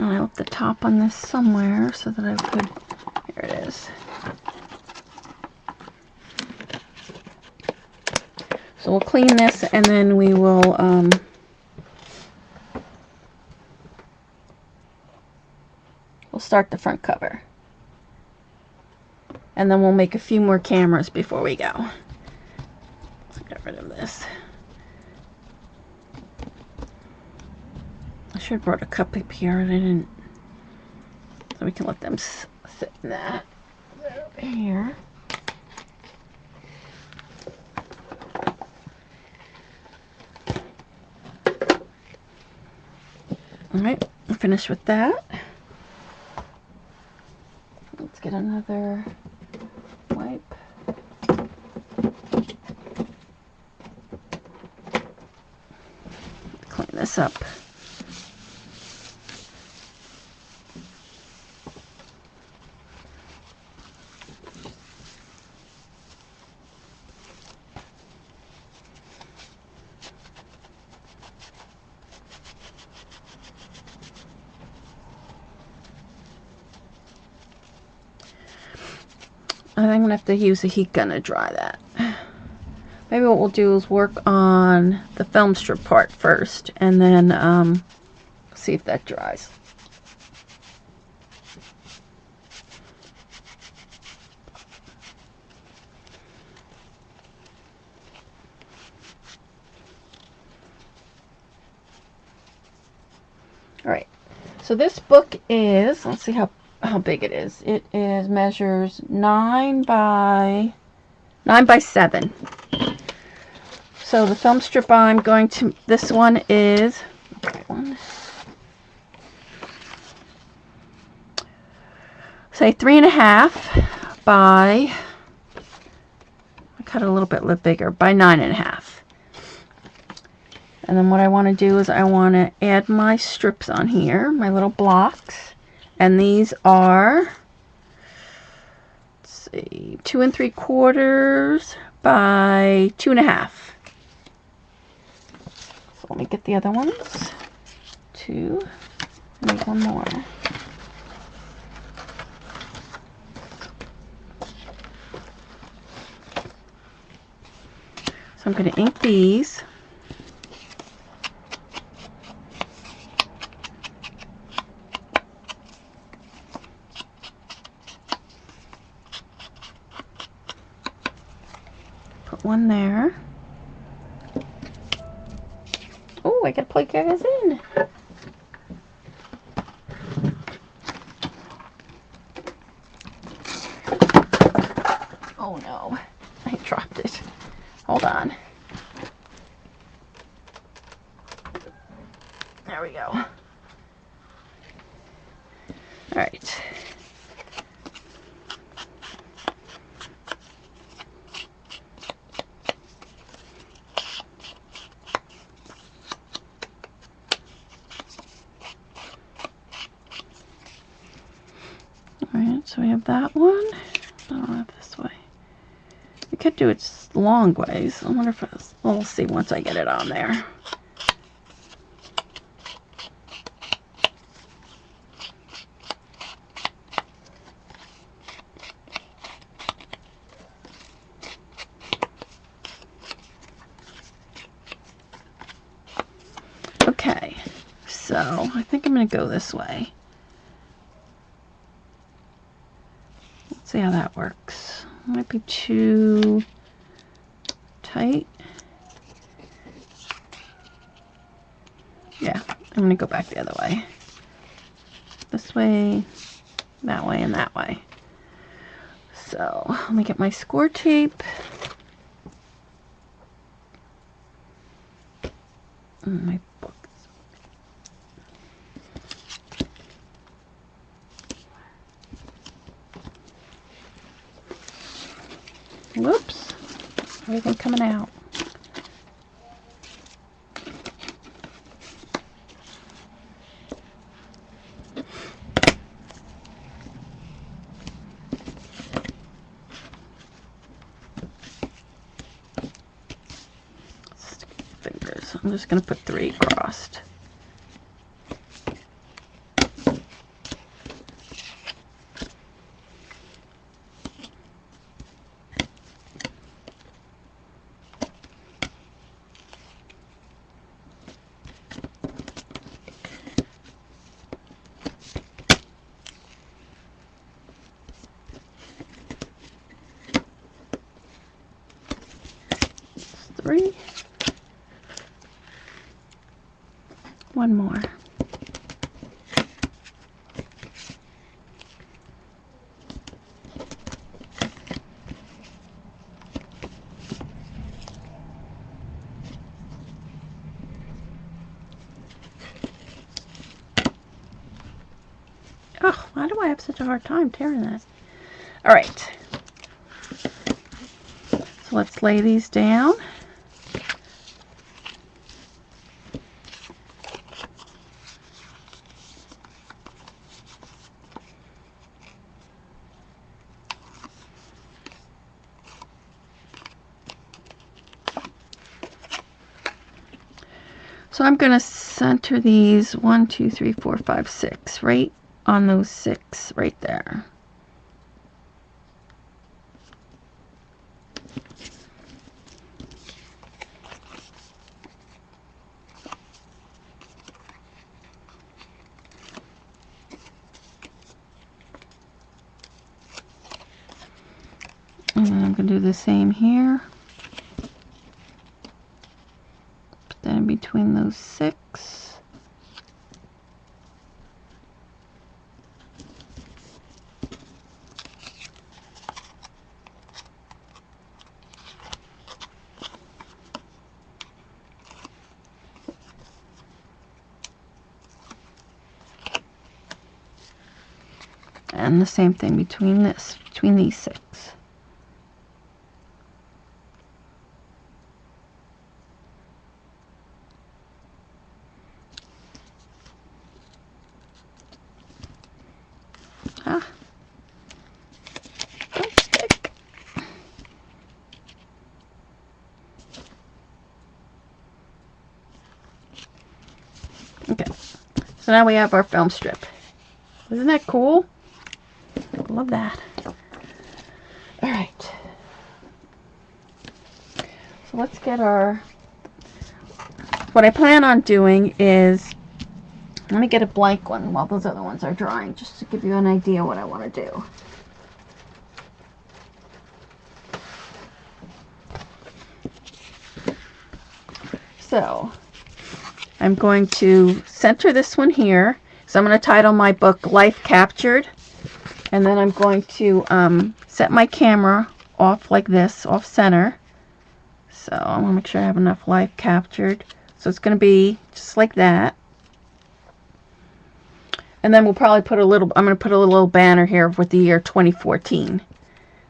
I left the top on this somewhere so that I could, here it is. So we'll clean this and then we will we'll start the front cover. And then we'll make a few more cameras before we go. Let's get rid of this. I should have brought a cup up here and I didn't. So we can let them sit in that. Over here. Alright, I'm finished with that. Let's get another wipe. Clean this up. I think I'm going to have to use a heat gun to dry that. Maybe what we'll do is work on the film strip part first and then see if that dries. Alright, so this book is, let's see how big it is. It measures 9 by 7. So the film strip I'm going to, this one is, say 3.5 by, I cut it a little bit bigger, by 9.5. And then what I want to do is I want to add my strips on here, my little blocks. And these are, let's see, 2 3/4 by 2.5. So let me get the other ones. 2, make one more. So I'm going to ink these. One there. Oh, I gotta plug you guys in. Oh no, I dropped it. Hold on. There we go. Alright. Alright, so we have that one. I don't know this way. We could do it long ways. I wonder if it's, we'll see once I get it on there. Okay, so I think I'm going to go this way. Let's see how that works. Might be too tight. Yeah, I'm going to go back the other way. This way, and that way. So, let me get my score tape. My books. Whoops. Everything coming out. Fingers. I'm just going to put 3 crossed. Three. One more. Oh, why do I have such a hard time tearing that? All right. So let's lay these down. So I'm going to center these 1, 2, 3, 4, 5, 6 right on those 6 right there. And then I'm going to do the same here. Put that in between those 6. And the same thing between these 6. Ah, don't stick. Okay, so now we have our film strip. Isn't that cool? Love that. All right. So let's get our... What I plan on doing is... Let me get a blank one while those other ones are drying, just to give you an idea what I want to do. So, I'm going to center this one here. So I'm going to title my book Life Captured. And then I'm going to set my camera off like this, off center. So I want to make sure I have enough life captured. So it's going to be just like that. And then we'll probably put a little, I'm going to put a little banner here with the year 2014.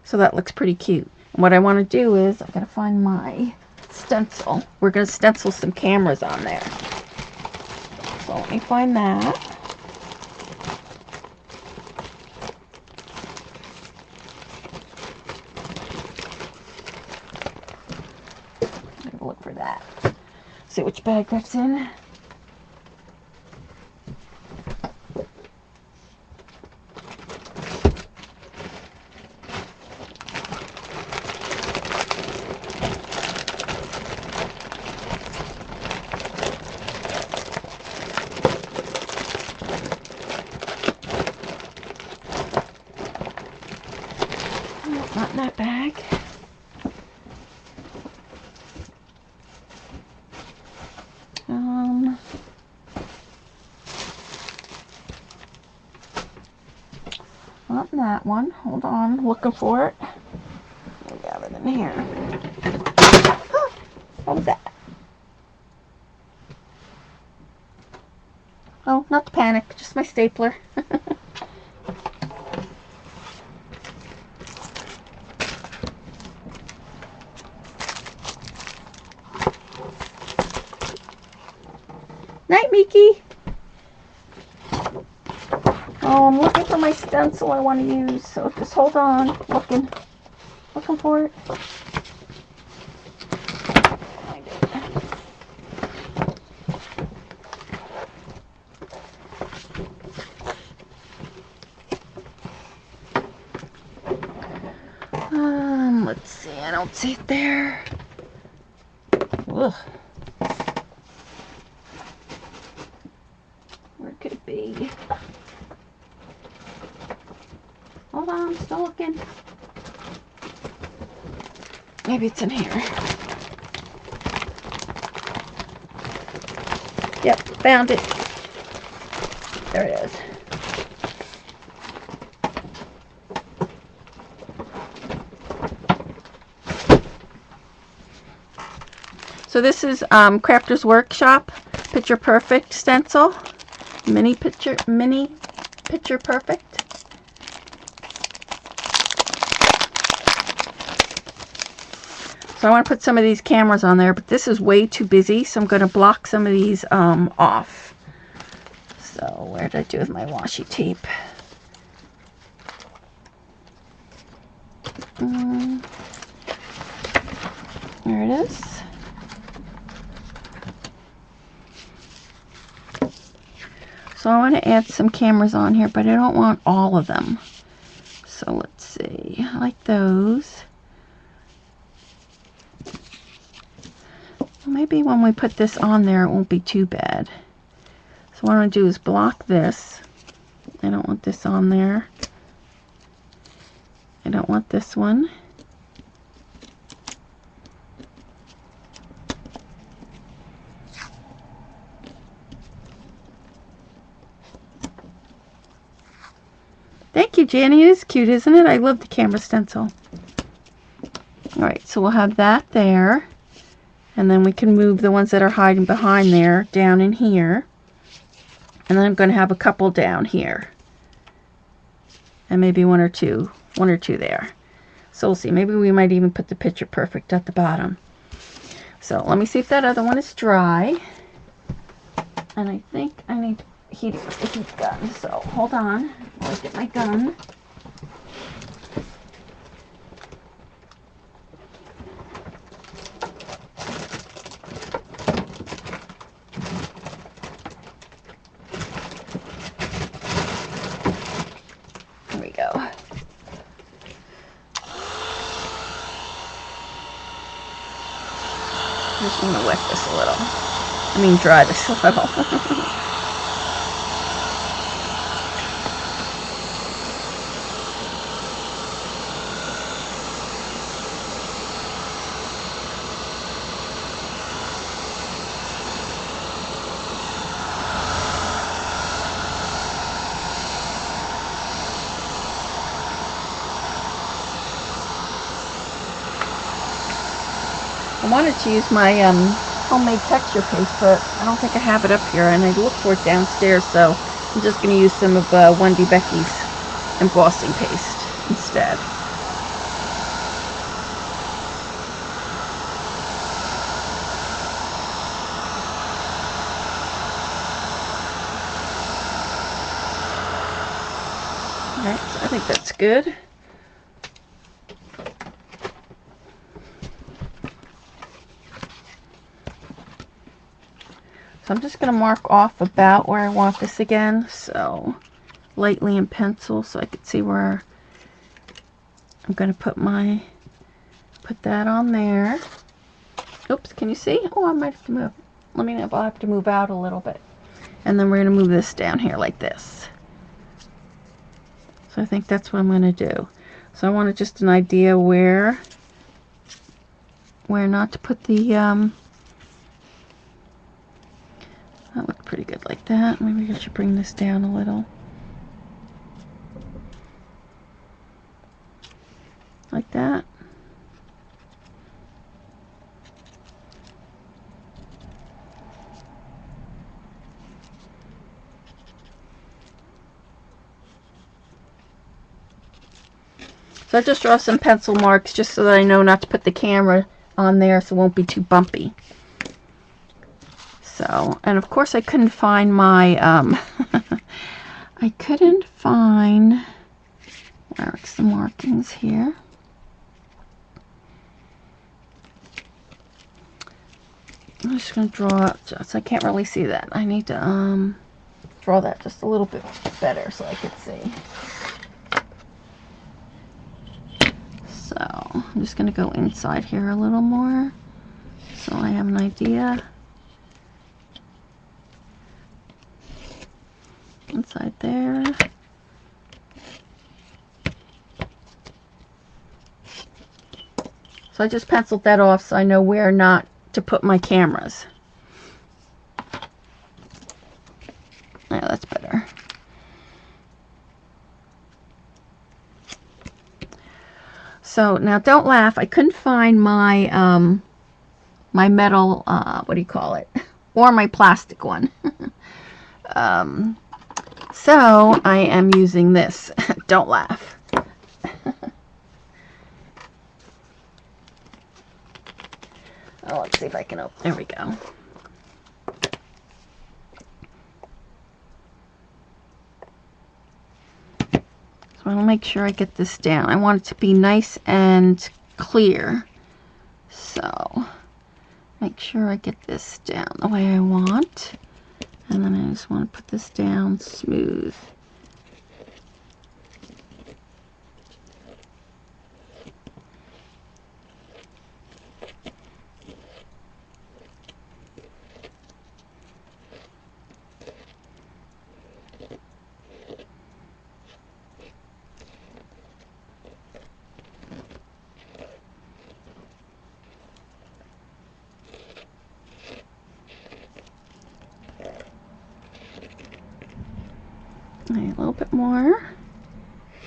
So that looks pretty cute. And what I want to do is, I've got to find my stencil. We're going to stencil some cameras on there. So let me find that. see which bag that's in. Not in that bag. Not in that one. Hold on, looking for it. We got it in here. What was that? Oh, not to panic, just my stapler. Night, Miki. Oh, I'm looking for my stencil I want to use, so just hold on. Looking for it. Find it. Let's see. I don't see it there. Ugh. Where could it be? Hold on, I'm still looking. Maybe it's in here. Yep, found it. There it is. So this is Crafters Workshop Picture Perfect stencil. Mini Picture Perfect. So I want to put some of these cameras on there, but this is way too busy, so I'm going to block some of these off. So where did I do with my washi tape? There it is. So I want to add some cameras on here, but I don't want all of them. So let's see. I like those. Maybe when we put this on there, it won't be too bad. So what I'm going to do is block this. I don't want this on there. I don't want this one. Thank you, Janny. It is cute, isn't it? I love the camera stencil. Alright, so we'll have that there. And then we can move the ones that are hiding behind there down in here. And then I'm going to have a couple down here. And maybe one or two there. So we'll see. Maybe we might even put the Picture Perfect at the bottom. So let me see if that other one is dry. And I think I need to heat it with the heat gun. So hold on. I'll get my gun. Here we go. I just want to wet this a little. I mean dry this a little. I wanted to use my homemade texture paste, but I don't think I have it up here, and I looked for it downstairs, so I'm just going to use some of Wendy Becky's embossing paste instead. Alright, so I think that's good. So I'm just going to mark off about where I want this again. So lightly in pencil so I could see where I'm going to put that on there. Oops, can you see? Oh, I might have to move. Let me know if I'll have to move out a little bit. And then we're going to move this down here like this. So I think that's what I'm going to do. So I wanted just an idea where not to put the, that looked pretty good like that. Maybe I should bring this down a little. Like that. So I just draw some pencil marks just so that I know not to put the camera on there so it won't be too bumpy. So, and of course I couldn't find my, I couldn't find, where it's the markings here. I'm just going to draw, just, I can't really see that. I need to draw that just a little bit better so I could see. So I'm just going to go inside here a little more so I have an idea. Inside there. So I just penciled that off so I know where not to put my cameras. Yeah, that's better. So now don't laugh, I couldn't find my my metal, what do you call it, or my plastic one. So I am using this. Don't laugh. Oh, let's see if I can open. There we go. So I'll make sure I get this down. I want it to be nice and clear. So make sure I get this down the way I want. And then I just want to put this down smooth. A little bit more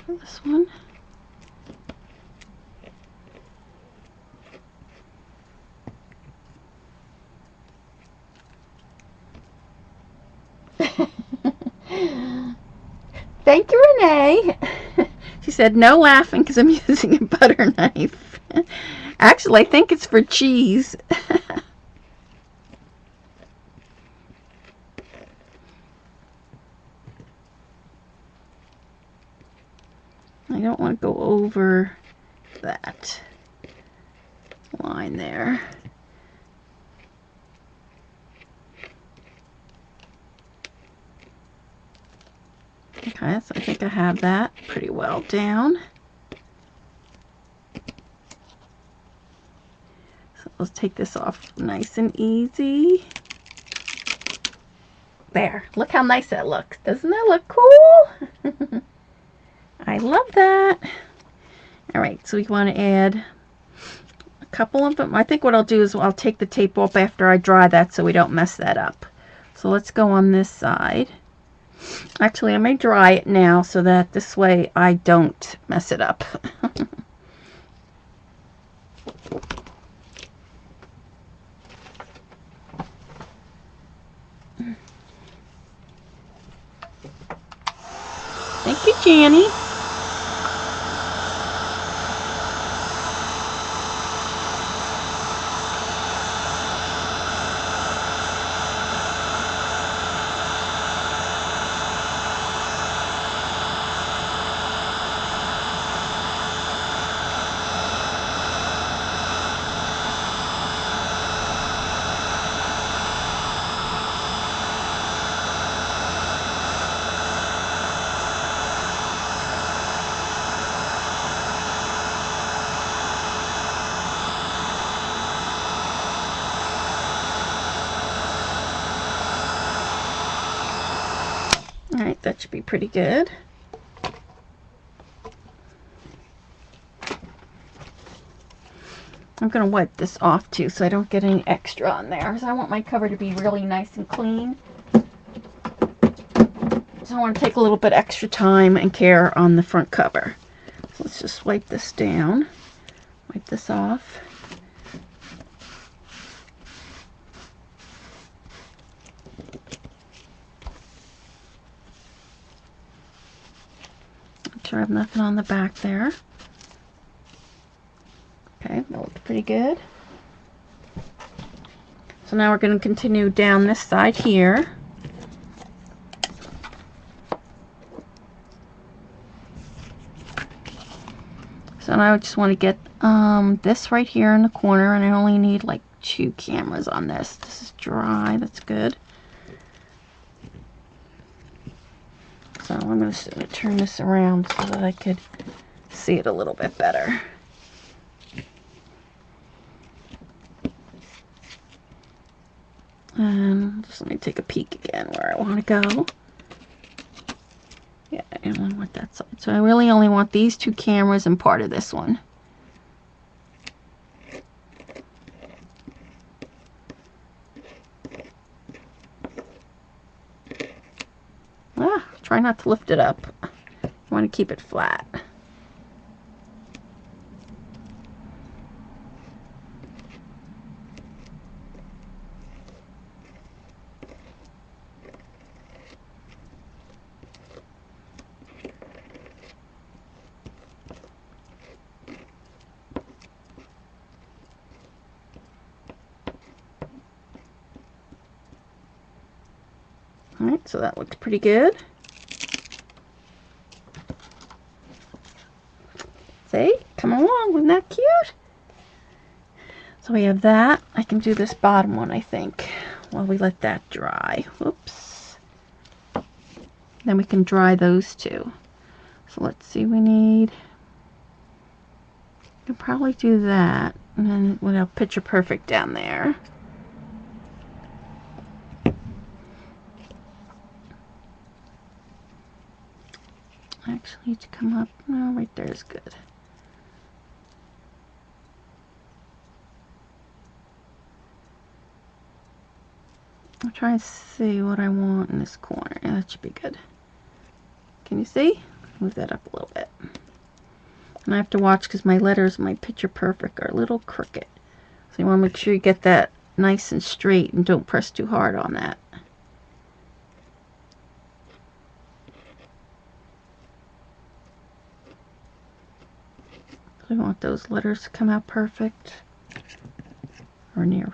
for this one. Thank you, Renee. She said no laughing because I'm using a butter knife. Actually, I think it's for cheese. I don't want to go over that line there. Okay, so I think I have that pretty well down. So let's take this off nice and easy. There, look how nice that looks. Doesn't that look cool? I love that. All right, so we want to add a couple of them. I think what I'll do is I'll take the tape off after I dry that so we don't mess that up. So let's go on this side. Actually, I may dry it now so that this way I don't mess it up. Thank you, Janny. that should be pretty good. I'm going to wipe this off too so I don't get any extra on there, because I want my cover to be really nice and clean. So I want to take a little bit extra time and care on the front cover. So let's just wipe this down. Wipe this off. Make sure I have nothing on the back there. Okay, that looks pretty good. So now we're going to continue down this side here. So now I just want to get this right here in the corner, and I only need like 2 cameras on this. This is dry, that's good. So I'm going to turn this around so that I could see it a little bit better. And just let me take a peek again where I want to go. Yeah, I only want that side. So I really only want these 2 cameras and part of this one. Try not to lift it up. You want to keep it flat. Alright, so that looks pretty good. See? Come along, isn't that cute? So we have that. I can do this bottom one, I think, while we let that dry. Whoops. Then we can dry those 2. So let's see, we need... We can probably do that, and then we'll have Picture Perfect down there. I actually need to come up. No, right there is good. I'll try and see what I want in this corner. Yeah, that should be good. Can you see? Move that up a little bit. And I have to watch because my letters, my Picture Perfect, are a little crooked. So you want to make sure you get that nice and straight and don't press too hard on that. So we want those letters to come out perfect. Or near.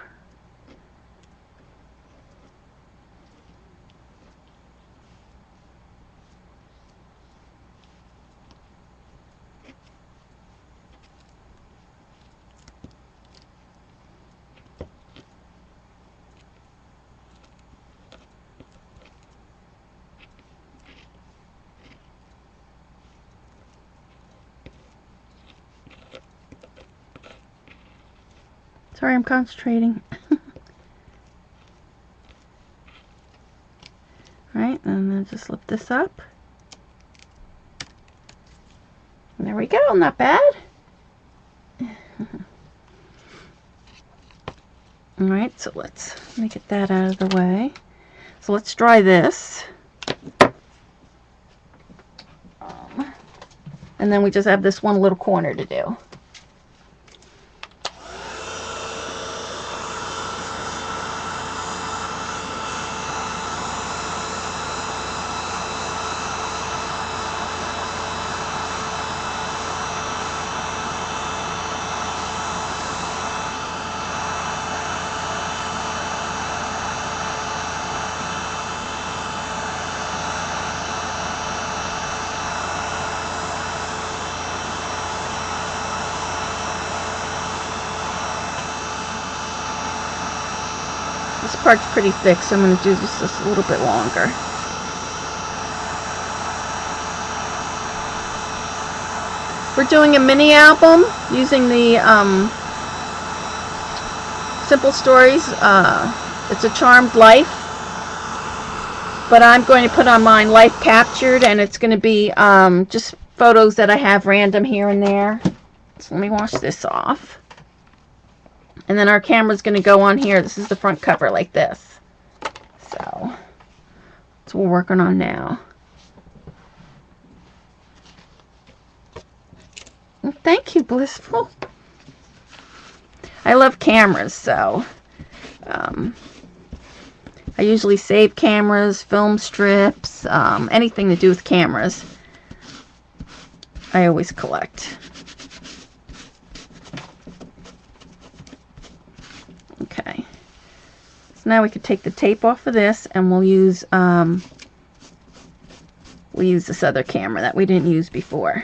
Sorry, I'm concentrating. Alright, and then just lift this up. And there we go, not bad. Alright, so let's get that out of the way. So let's dry this. And then we just have this one little corner to do. This part's pretty thick, so I'm going to do this just a little bit longer. We're doing a mini album using the Simple Stories. It's a Charmed Life. But I'm going to put on mine life captured, and it's going to be just photos that I have random here and there. So let me wash this off. And then our camera's going to go on here. This is the front cover like this. So that's what we're working on now. Thank you, Blissful. I love cameras, so I usually save cameras, film strips, anything to do with cameras. I always collect. Okay. So now we could take the tape off of this, and we'll use this other camera that we didn't use before.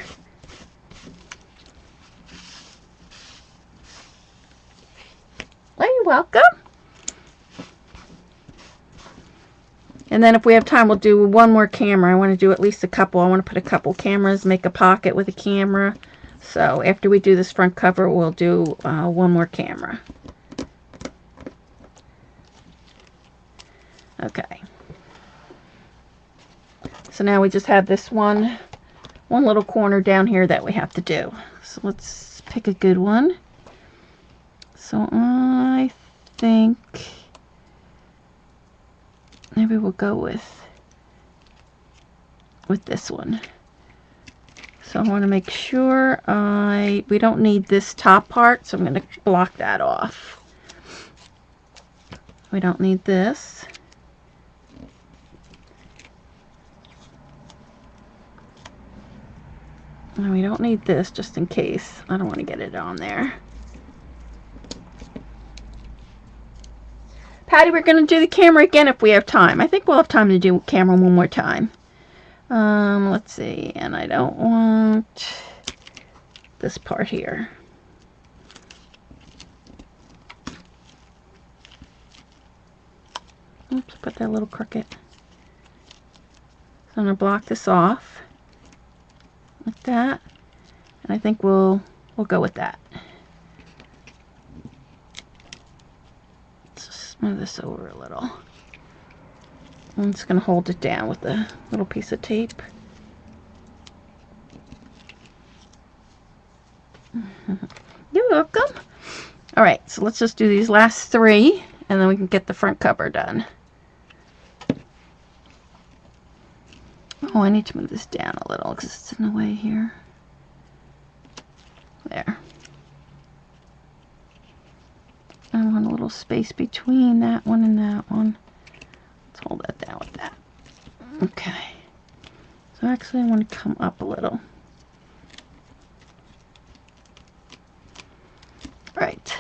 Well, you're welcome. And then if we have time, we'll do one more camera. I want to do at least a couple. I want to put a couple cameras, make a pocket with a camera. So after we do this front cover, we'll do one more camera. Okay. So now we just have this one little corner down here that we have to do. So let's pick a good one. So I think maybe we'll go with this one. So I want to make sure we don't need this top part, so I'm going to block that off. We don't need this. And we don't need this, just in case. I don't want to get it on there. Patty, we're going to do the camera again if we have time. I think we'll have time to do camera one more time. Let's see. And I don't want this part here. Oops, put that a little crooked. So I'm going to block this off like that. And I think we'll go with that. Move this over a little. I'm just going to hold it down with a little piece of tape. You're welcome. Alright, so let's just do these last three, and then we can get the front cover done. Oh, I need to move this down a little because it's in the way here. There. I want a little space between that one and that one. Let's hold that down with that. Okay. So actually I want to come up a little. Right.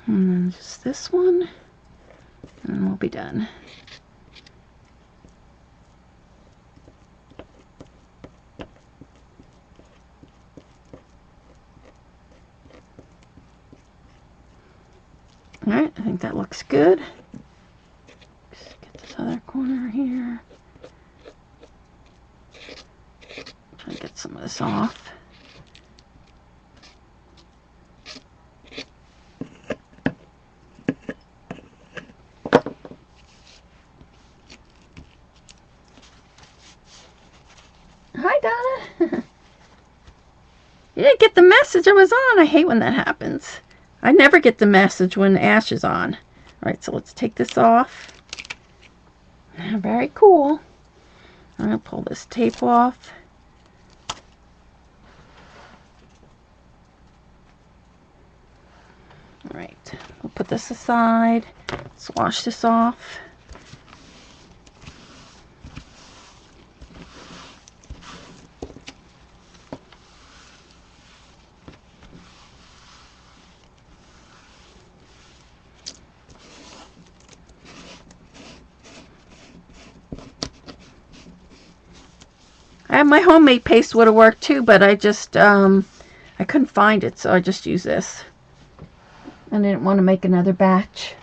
And then just this one, and we'll be done. Alright, I think that looks good. Just get this other corner here. Try to get some of this off. Hi, Donna. You didn't get the message I was on. I hate when that happens. I never get the message when Ash is on. Alright, so let's take this off. Very cool. I'm going to pull this tape off. Alright, we'll put this aside. Let's wash this off. my homemade paste would have worked too, but I just, I couldn't find it, so I just used this. I didn't want to make another batch.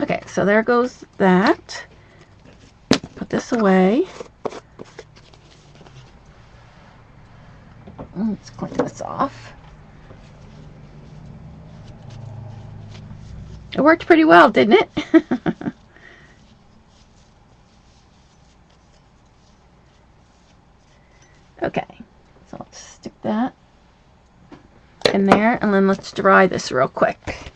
Okay, so there goes that. Put this away. Let's clean this off. It worked pretty well, didn't it? Okay, so let's stick that in there, and then let's dry this real quick.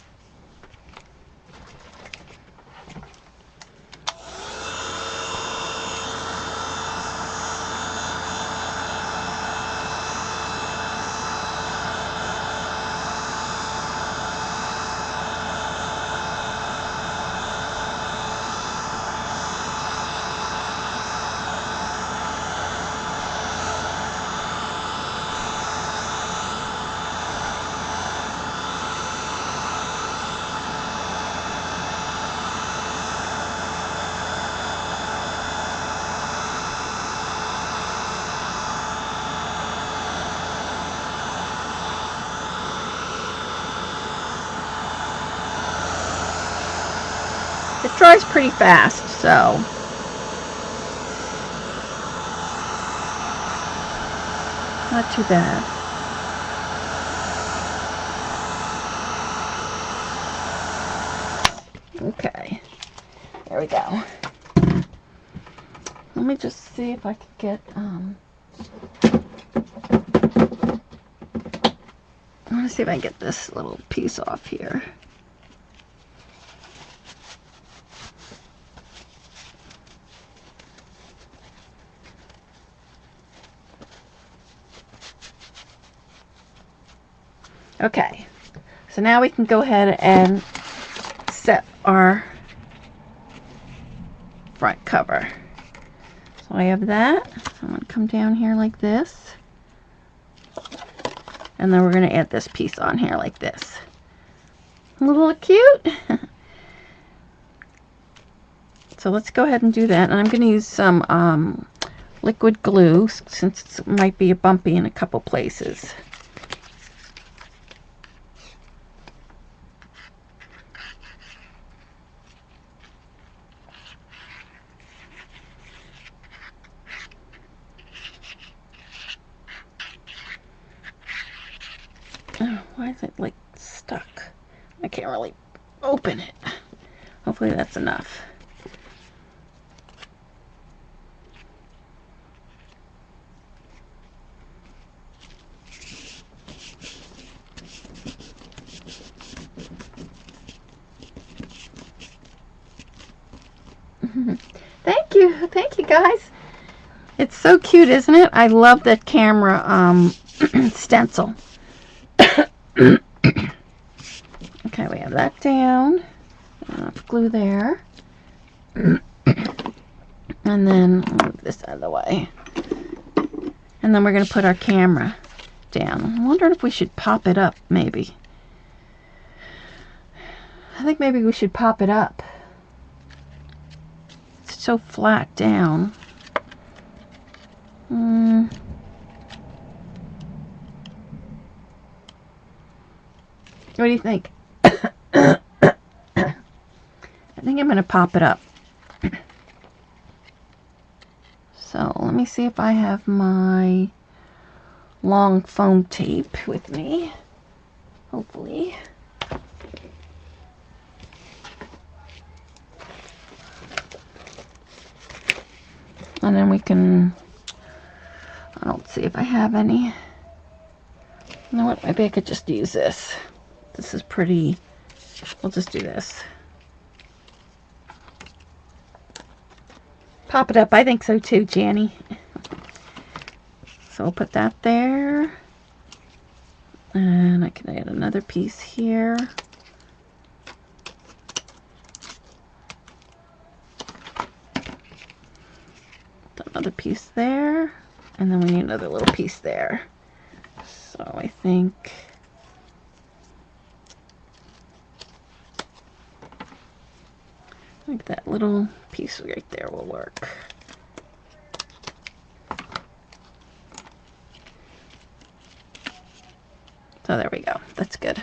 It dries pretty fast, so not too bad. Okay, there we go. Let me just see if I can get, I want to see if I can get this little piece off here. Okay, so now we can go ahead and set our front cover. So I have that. I'm going to come down here like this. And then we're going to add this piece on here like this. A little cute. So let's go ahead and do that. And I'm going to use some liquid glue since it might be bumpy in a couple places. Oh, why is it like stuck? I can't really open it. Hopefully that's enough. Thank you guys. It's so cute, isn't it? I love that camera stencil. Okay, we have that down. Enough glue there. And then I'll move this out of the way. And then we're going to put our camera down. I'm wondering if we should pop it up, maybe. I think maybe we should pop it up. It's so flat down. What do you think? I think I'm going to pop it up. So let me see if I have my long foam tape with me. Hopefully. And then we can, I don't see if I have any. You know what, maybe I could just use this. This is pretty, we'll just do this. Pop it up, I think so too, Janny. So we'll put that there. And I can add another piece here. Another piece there. And then we need another little piece there. So I think that little piece right there will work. So there we go. That's good.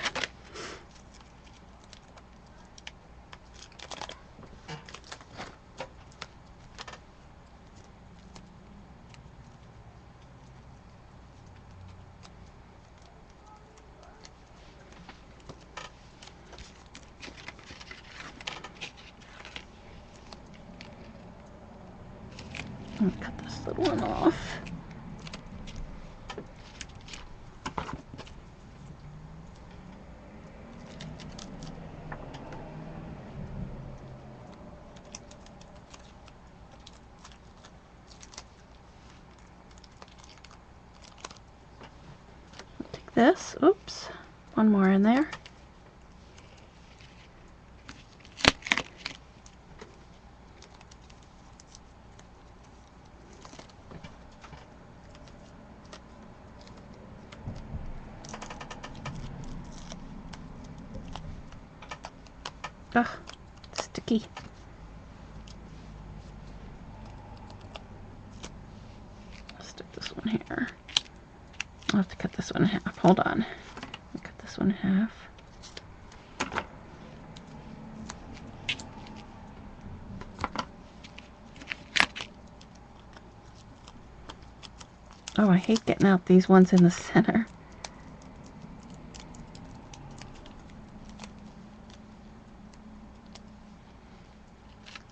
I'll cut this little one off. Take this. Oops. One more in there. Ugh, sticky. I'll stick this one here. I'll have to cut this one in half. Hold on. I'll cut this one in half. Oh, I hate getting out these ones in the center.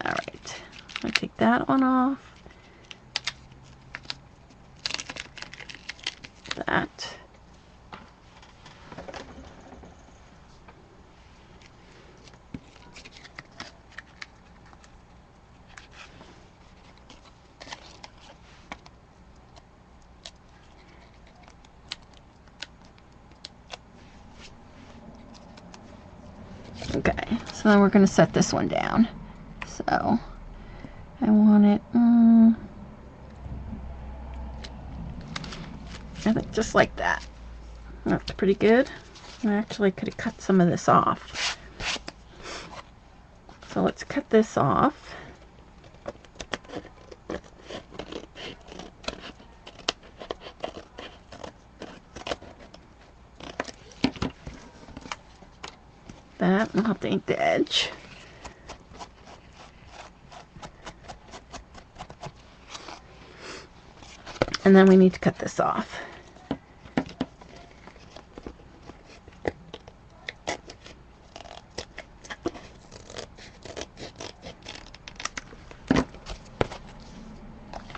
Alright, I'll take that one off. That. Okay, so then we're going to set this one down. So, I want it, I think just like that. That's pretty good. I actually could have cut some of this off. So let's cut this off. That, I'll have to ink the edge. And then we need to cut this off.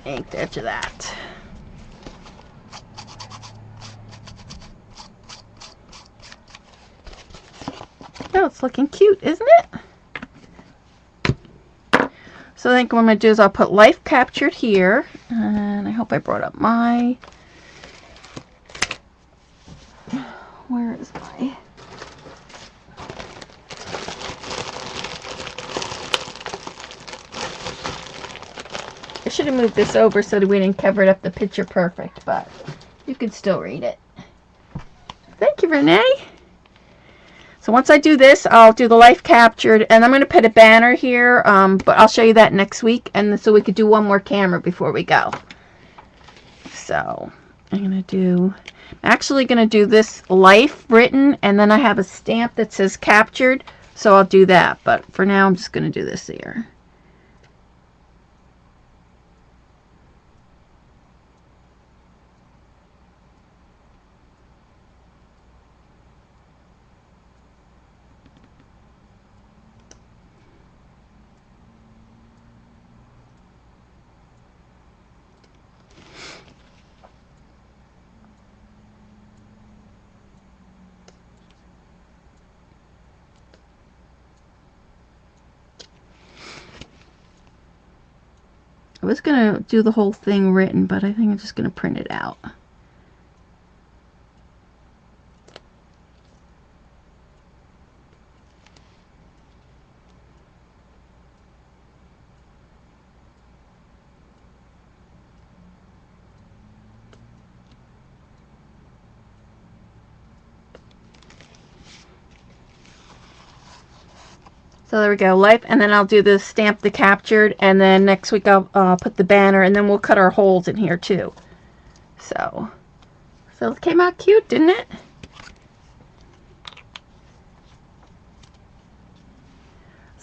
Ink the edge of that. Oh, it's looking cute, isn't it? So I think what I'm going to do is I'll put Life Captured here. And I hope I brought up my... Where is my... I should have moved this over so that we didn't cover it up the picture perfect, but you can still read it. Thank you, Renee. So once I do this, I'll do the Life Captured, and I'm going to put a banner here, but I'll show you that next week, and so we could do one more camera before we go. So I'm actually going to do this Life written, and then I have a stamp that says Captured, so I'll do that, but for now I'm just going to do this here. I was going to do the whole thing written, but I think I'm just going to print it out. So there we go, Life, and then I'll do the Stamp the Captured, and then next week I'll put the banner, and then we'll cut our holes in here too. So it came out cute, didn't it?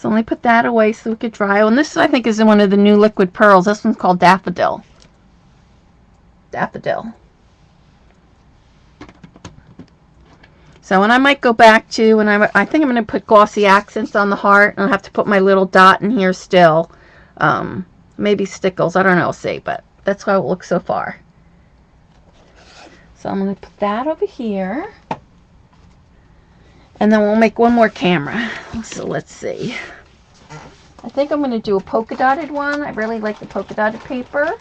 So let me put that away so we could dry. Oh, and this, I think, is one of the new liquid pearls. This one's called Daffodil. Daffodil. So, and I might go back to, and I think I'm going to put glossy accents on the heart. And I'll have to put my little dot in here still. Maybe stickles. I don't know. I'll see. But that's how it looks so far. So I'm going to put that over here. And then we'll make one more camera. So let's see. I think I'm going to do a polka dotted one. I really like the polka dotted paper.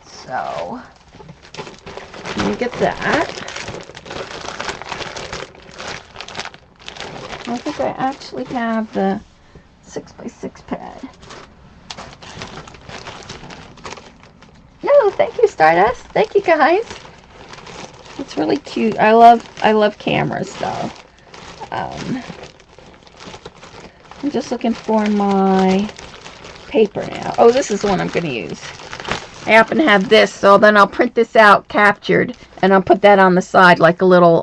So let me get that. I think I actually have the 6x6 pad. No, thank you, Stardust. Thank you, guys. It's really cute. I love cameras, though. I'm just looking for my paper now. Oh, this is the one I'm going to use. I happen to have this, so then I'll print this out captured, and I'll put that on the side like a little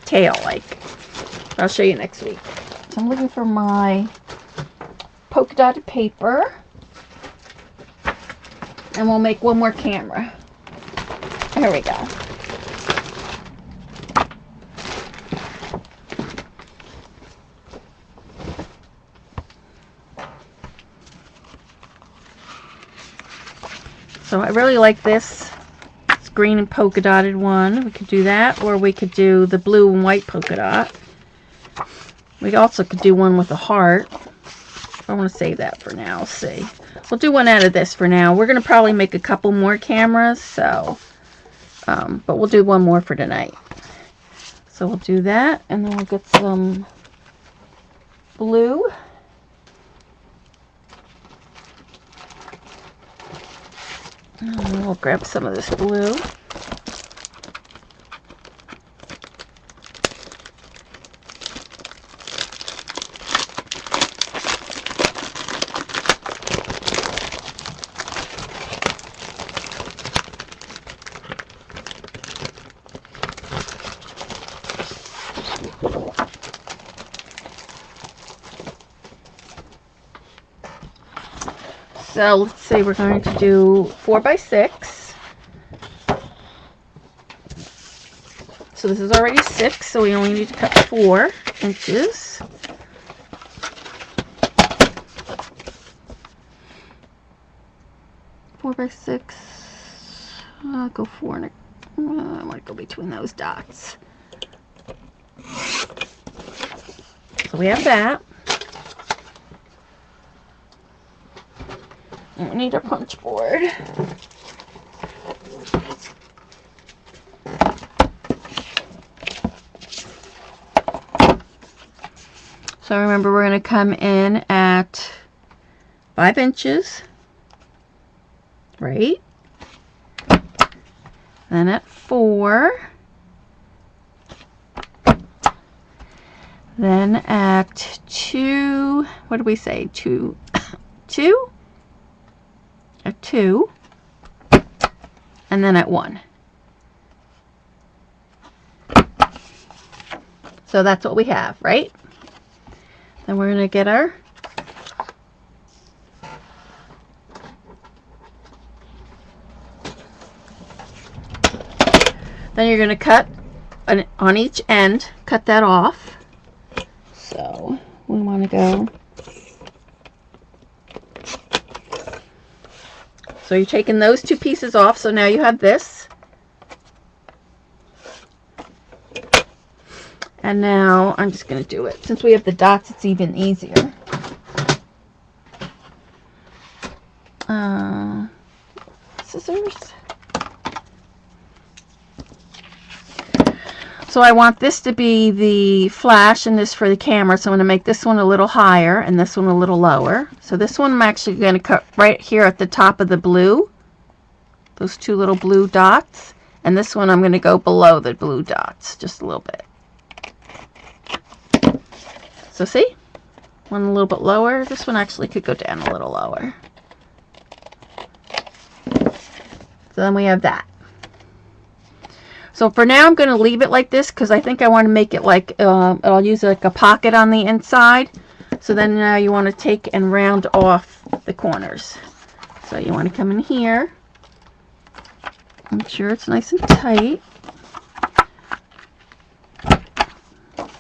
tail. Like, I'll show you next week. So I'm looking for my polka dotted paper, and we'll make one more camera. There we go. So I really like this. It's green and polka dotted one. We could do that, or we could do the blue and white polka dot. We also could do one with a heart. I want to save that for now. Let's see. We'll do one out of this for now. We're going to probably make a couple more cameras, so but we'll do one more for tonight. So we'll do that, and then we'll get some blue. And we'll grab some of this blue. So let's say we're going to do 4x6. So this is already 6, so we only need to cut 4 inches. Four by 6. I'll go 4 and I might go between those dots. So we have that. We need a punch board. So remember, we're going to come in at 5 inches, right? Then at 4. Then at 2. What did we say? 2. 2? At 2, and then at 1. So that's what we have, right? Then we're going to get our then you're going to cut on each end, cut that off. So we want to go. So you're taking those 2 pieces off, so now you have this. And now I'm just going to do it. Since we have the dots, it's even easier. Scissors. So I want this to be the flash and this for the camera. So I'm going to make this one a little higher and this one a little lower. So this one I'm actually going to cut right here at the top of the blue. Those 2 little blue dots. And this one I'm going to go below the blue dots just a little bit. So see? One a little bit lower. This one actually could go down a little lower. So then we have that. So for now I'm going to leave it like this because I think I want to make it like, I'll use like a pocket on the inside. So then now you want to take and round off the corners. So you want to come in here, make sure it's nice and tight.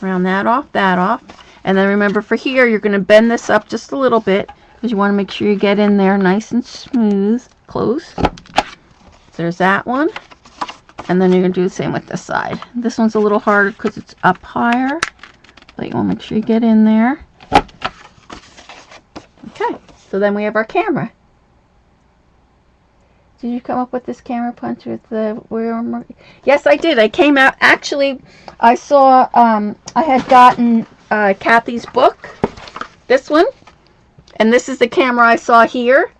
Round that off. And then remember for here, you're going to bend this up just a little bit because you want to make sure you get in there nice and smooth, close. So there's that one. And then you're going to do the same with this side. This one's a little harder because it's up higher, but you want to make sure you get in there. Okay, so then we have our camera. Did you come up with this camera punch with the worm? Yes, I did. I came out. Actually, I saw, I had gotten Kathy's book, this one, and this is the camera I saw here.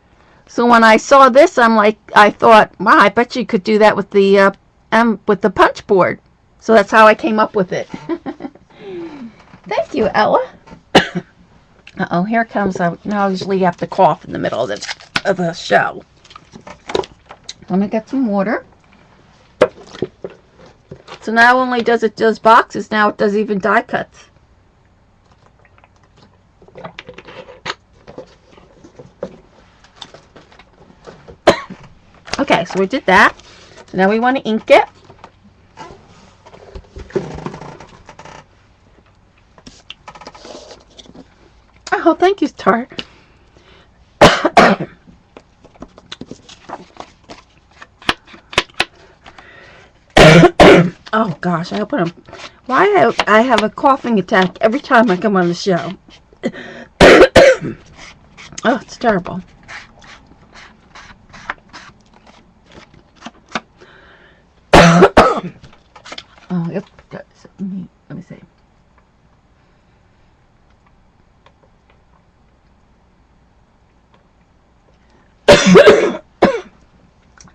So when I saw this, I thought, wow, I bet you could do that with the punch board. So that's how I came up with it. Thank you, Ella. Uh-oh, here comes, now I usually have to cough in the middle of the show. Let me get some water. So not only does it does boxes, now it does even die cuts. Okay, so we did that. So now we want to ink it. Oh, thank you, Tart. Oh gosh, I hope why I have a coughing attack every time I come on the show. Oh, it's terrible. Oh, yep. Let me see.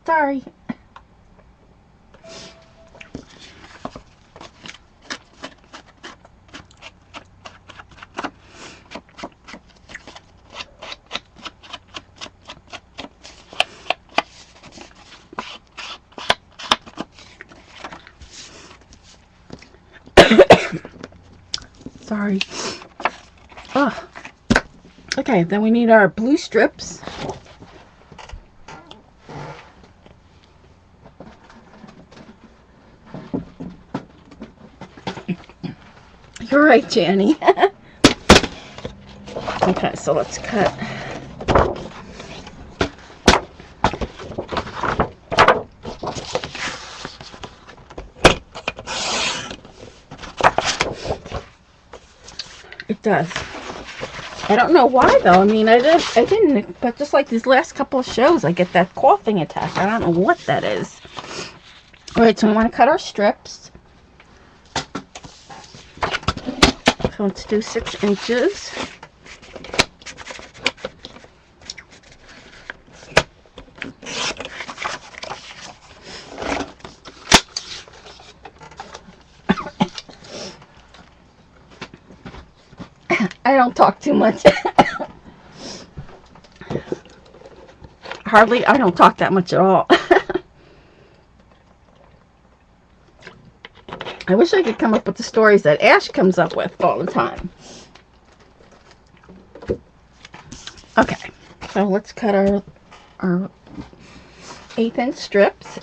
Sorry. Sorry. Oh. Okay, then we need our blue strips. You're right, Janny. Okay, so let's cut. It does. I don't know why though. I mean, I didn't, but just like these last couple of shows, I get that coughing attack. I don't know what that is. All right, so we want to cut our strips. So let's do 6 inches. I don't talk too much. Hardly, I don't talk that much at all. I wish I could come up with the stories that Ash comes up with all the time. Okay, so let's cut our 1/8 inch strips.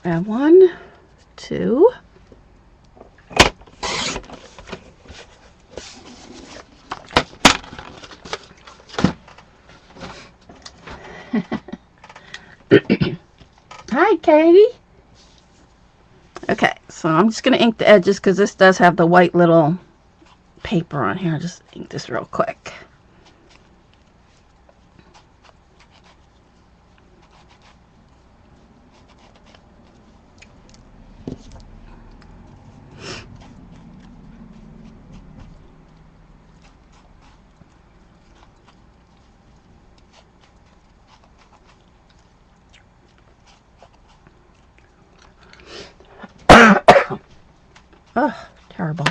And 1, 2. Hi, Katie. Okay, so I'm just going to ink the edges because this does have the white little paper on here. I'll just ink this real quick. Oh, terrible.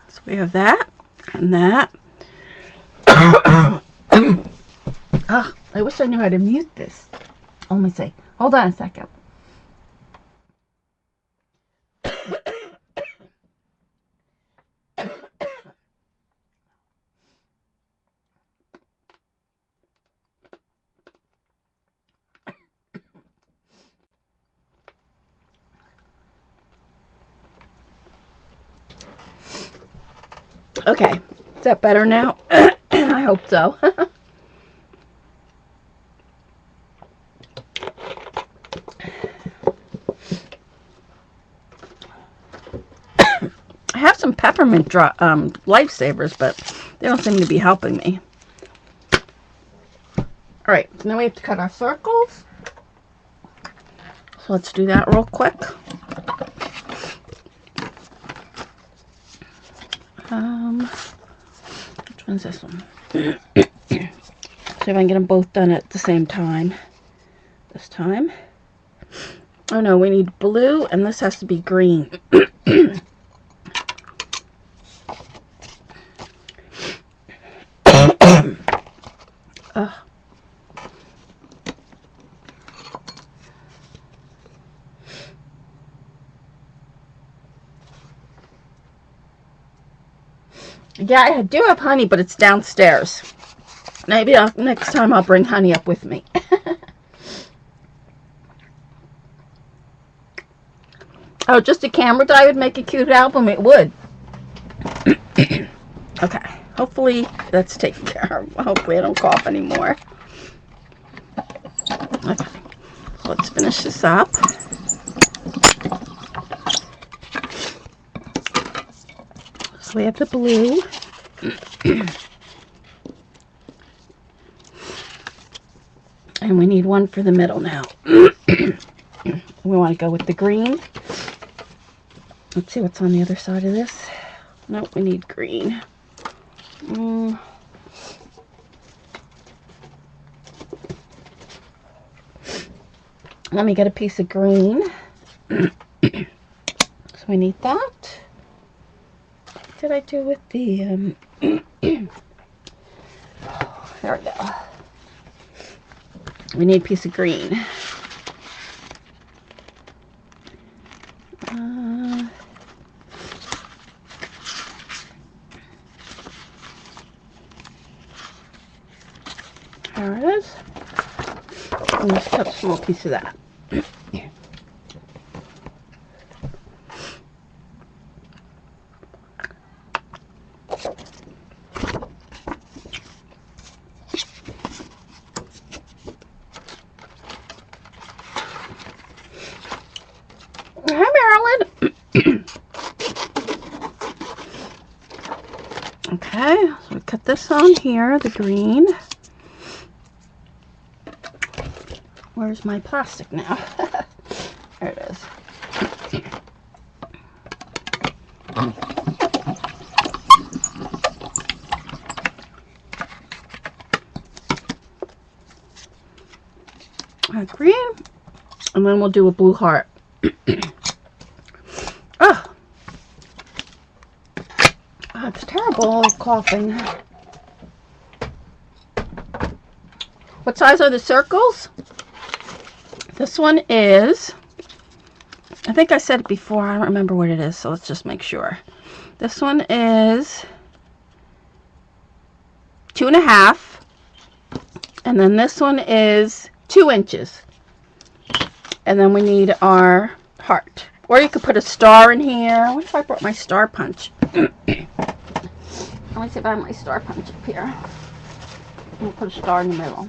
So we have that and that. Ah, I wish I knew how to mute this. Let me see. Hold on a second. Okay, is that better now? I hope so. I have some peppermint lifesavers, but they don't seem to be helping me. Alright, so now we have to cut our circles. So let's do that real quick. Which one's this one? See if I can get them both done at the same time. This time. Oh no, we need blue, and this has to be green. Yeah, I do have honey, but it's downstairs. Maybe next time I'll bring honey up with me. Oh, just a camera dye would make a cute album? It would. Okay. Hopefully that's taken care of. Hopefully I don't cough anymore. Okay. So let's finish this up. So we have the blue. And we need one for the middle now. We want to go with the green. Let's see what's on the other side of this. Nope, we need green. Let me get a piece of green. So we need that. What did I do with the... there we go. We need a piece of green. There it is. And just cut a small piece of that. Hi, Marilyn. Okay, so we cut this on here, the green. Where's my plastic now? There it is. Green, and then we'll do a blue heart. Oh, it's terrible coughing. What size are the circles? This one is, I think I said it before, I don't remember what it is, so let's just make sure. This one is 2.5, and then this one is 2 inches. And then we need our heart. Or you could put a star in here. What if I brought my star punch? Let me see if I have my star punch up here. We'll put a star in the middle.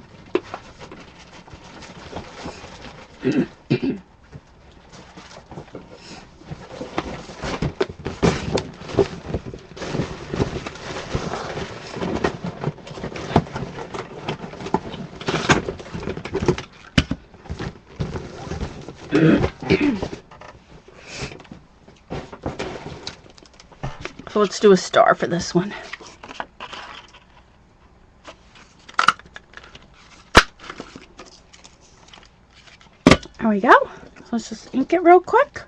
So let's do a star for this one. There we go. So let's just ink it real quick.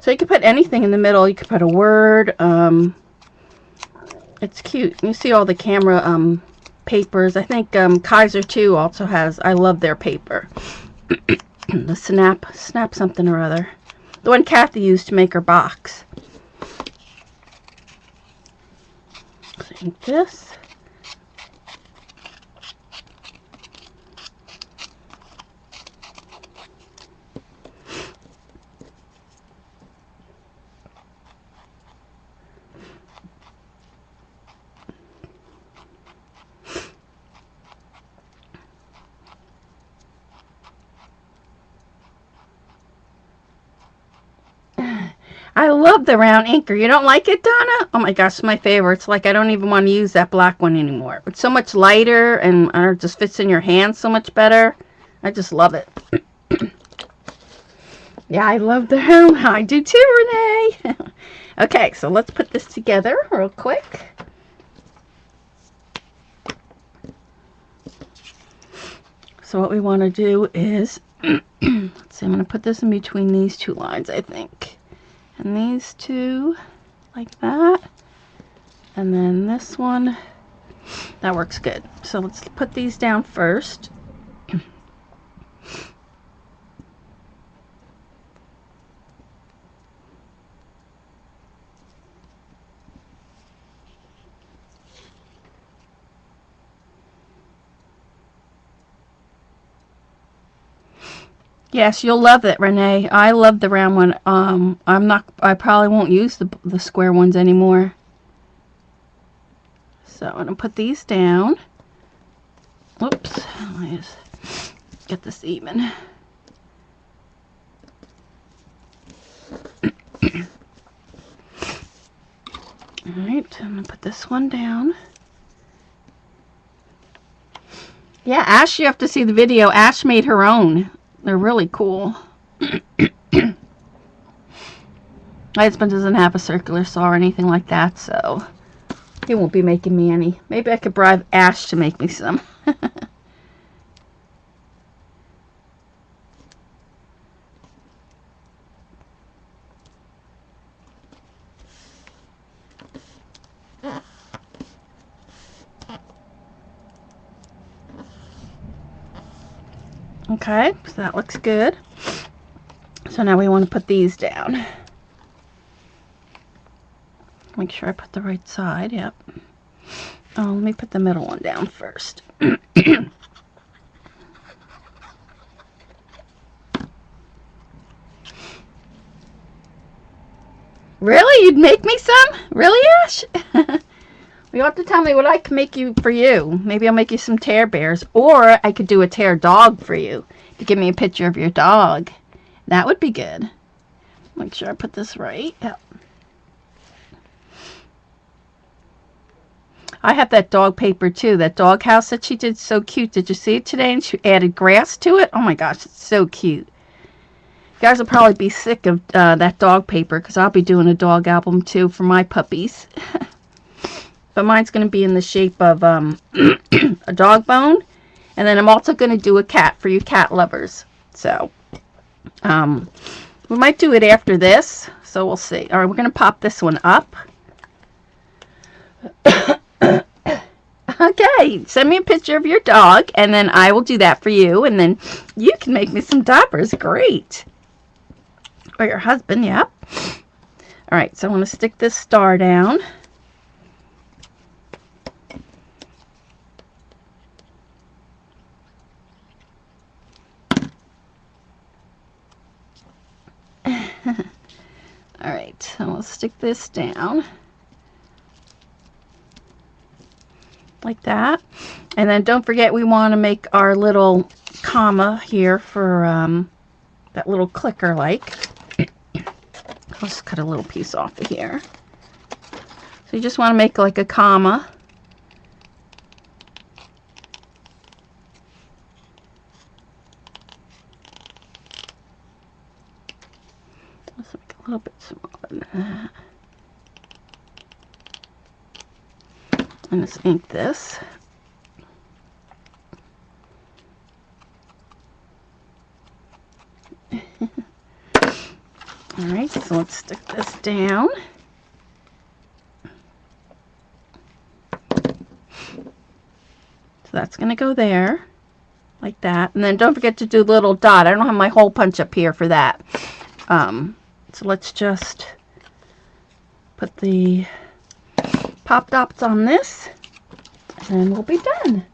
So you could put anything in the middle. You could put a word. It's cute. You see all the camera papers. I think Kaiser too also has. I love their paper. The snap something or other. The one Kathy used to make her box. Like this. I love the round inker. You don't like it, Donna? Oh my gosh, it's my favorite. It's like I don't even want to use that black one anymore. It's so much lighter and it just fits in your hand so much better. I just love it. Yeah, I love the round. I do too, Renee. Okay, so let's put this together real quick. So what we want to do is, let's see, I'm going to put this in between these two lines, I think. And these two, like that. And then this one, that works good. So let's put these down first. Yes, you'll love it, Renee. I love the round one. I probably won't use the square ones anymore. So I'm gonna put these down. Whoops, let me just get this even. Alright, I'm gonna put this one down. Yeah, Ash, you have to see the video. Ash made her own. They're really cool. My husband doesn't have a circular saw or anything like that, so he won't be making me any. Maybe I could bribe Ash to make me some. Okay, so that looks good. So now we want to put these down. Make sure I put the right side, yep. Oh, let me put the middle one down first. Really? You'd make me some? Really, Ash? You have to tell me what I can make you for you. Maybe I'll make you some tear bears. Or I could do a tear dog for you. To give me a picture of your dog. That would be good. Make sure I put this right. Yep. I have that dog paper too. That dog house that she did, so cute. Did you see it today? And she added grass to it. Oh my gosh, it's so cute. You guys will probably be sick of that dog paper because I'll be doing a dog album too for my puppies. But mine's going to be in the shape of a dog bone. And then I'm also going to do a cat for you cat lovers. So, we might do it after this. So we'll see. All right, we're going to pop this one up. Okay, send me a picture of your dog, and then I will do that for you. And then you can make me some diapers. Great. Or your husband, yep. All right, so I'm going to stick this star down. All right, so we'll stick this down like that. And then don't forget we want to make our little comma here for that little clicker like. I'll just cut a little piece off of here. So you just want to make like a comma. Let's make it a little bit smaller than that. And let's ink this. Alright, so let's stick this down. So that's going to go there, like that. And then don't forget to do the little dot. I don't have my hole punch up here for that. So let's just put the pop dots on this, and we'll be done.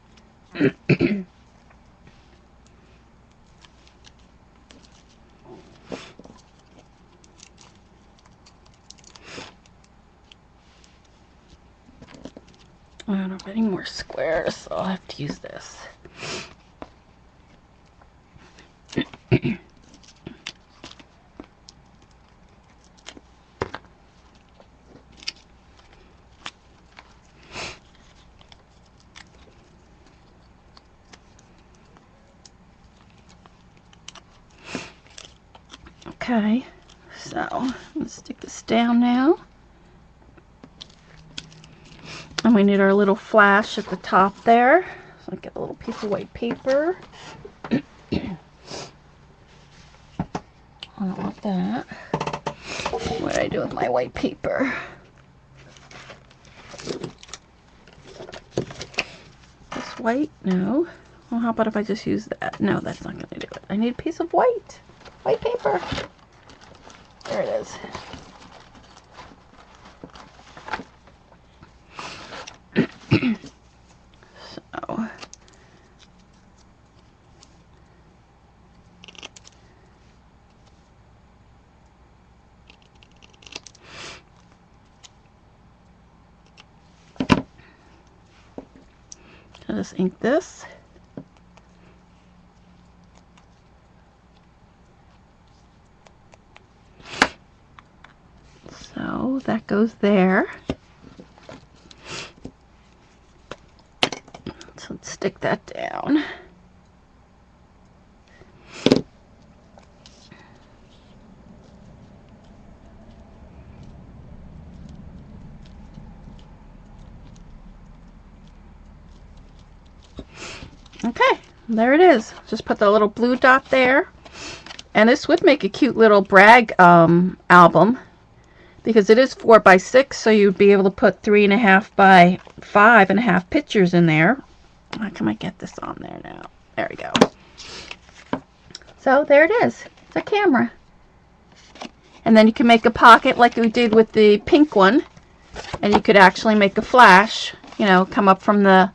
I don't have any more squares, so I'll have to use this. Okay, so let's stick this down now. And we need our little flash at the top there. So I get a little piece of white paper. I don't want that. What did I do with my white paper? This white? No. Well, how about if I just use that? No, that's not going to do it. I need a piece of white. White paper. There it is. So. I'll just ink this. So that goes there. So let's stick that down. Okay, there it is. Just put the little blue dot there. And this would make a cute little brag album, because it is 4x6, so you'd be able to put 3.5 by 5.5 pictures in there. How can I get this on there now? There we go. So there it is. It's a camera. And then you can make a pocket like we did with the pink one. And you could actually make a flash, you know, come up from the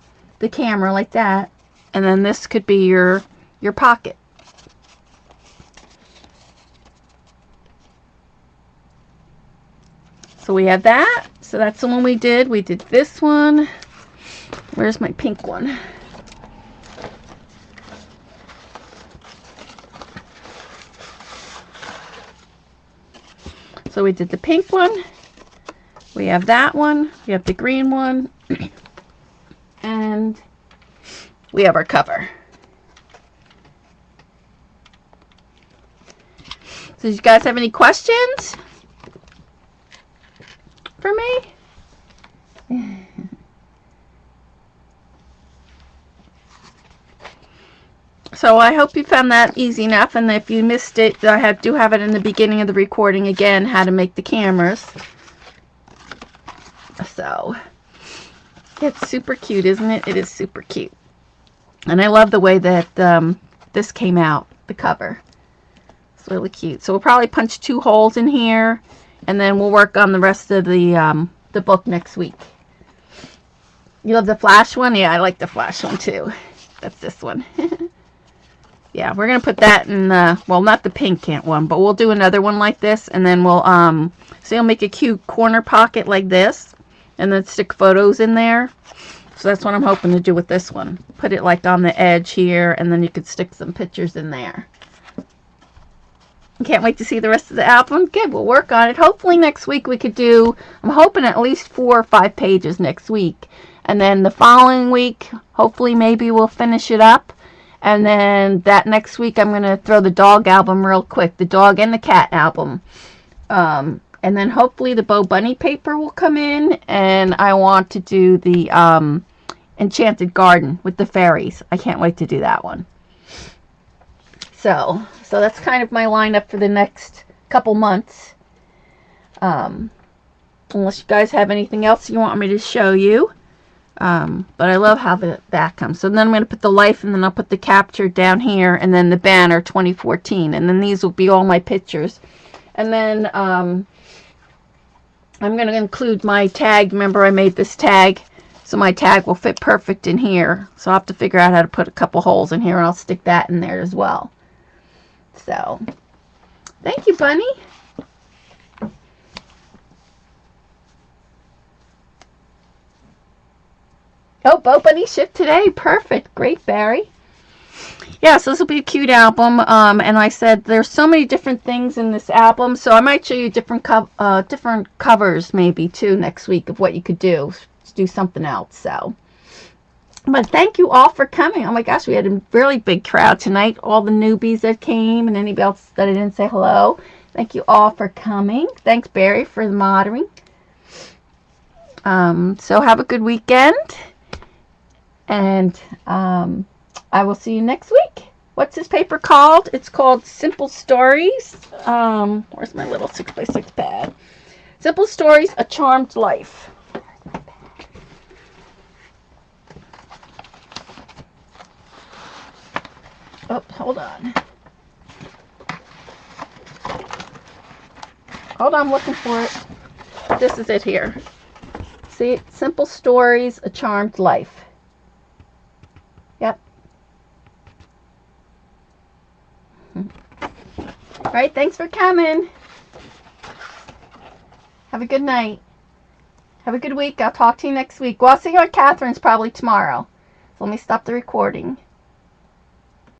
camera like that. And then this could be your pocket. So we have that. So that's the one we did. We did this one. Where's my pink one? So we did the pink one. We have that one. We have the green one. And we have our cover. So do you guys have any questions for me? So I hope you found that easy enough, and if you missed it, I do have it in the beginning of the recording again, how to make the cameras. So it's super cute, isn't it? It is super cute. And I love the way that this came out, the cover. It's really cute. So we'll probably punch 2 holes in here, and then we'll work on the rest of the book next week. You love the flash one? Yeah, I like the flash one too. That's this one. Yeah, we're going to put that in the, well, not the pink one, but we'll do another one like this, and then we'll, so you'll make a cute corner pocket like this, and then stick photos in there. So that's what I'm hoping to do with this one. Put it like on the edge here, and then you could stick some pictures in there. Can't wait to see the rest of the album. Good, we'll work on it. Hopefully next week we could do, I'm hoping at least 4 or 5 pages next week. And then the following week, hopefully maybe we'll finish it up. And then that next week I'm going to throw the dog album real quick. The dog and the cat album. And then hopefully the Bo Bunny paper will come in. And I want to do the Enchanted Garden with the fairies. I can't wait to do that one. So that's kind of my lineup for the next couple months. Unless you guys have anything else you want me to show you. But I love how the back comes. So then I'm going to put the life, and then I'll put the capture down here, and then the banner 2014. And then these will be all my pictures. And then I'm going to include my tag. Remember, I made this tag, so my tag will fit perfect in here. So I'll have to figure out how to put a couple holes in here, and I'll stick that in there as well. So, thank you, Bunny. Oh, Bo Bunny shipped today. Perfect. Great, Barry. Yeah, so this will be a cute album. And I said there's so many different things in this album, so I might show you different covers maybe too next week of what you could do to do something else. So, but thank you all for coming. Oh my gosh, we had a really big crowd tonight. All the newbies that came and anybody else that I didn't say hello. Thank you all for coming. Thanks, Barry, for the modeling. So have a good weekend. And I will see you next week. What's this paper called? It's called Simple Stories. Where's my little 6x6 pad? Simple Stories, A Charmed Life. Oh, hold on. Hold on, I'm looking for it. This is it here. See, Simple Stories, A Charmed Life. Yep. All right, thanks for coming. Have a good night. Have a good week. I'll talk to you next week. Well, I'll see you at Catherine's probably tomorrow. So let me stop the recording.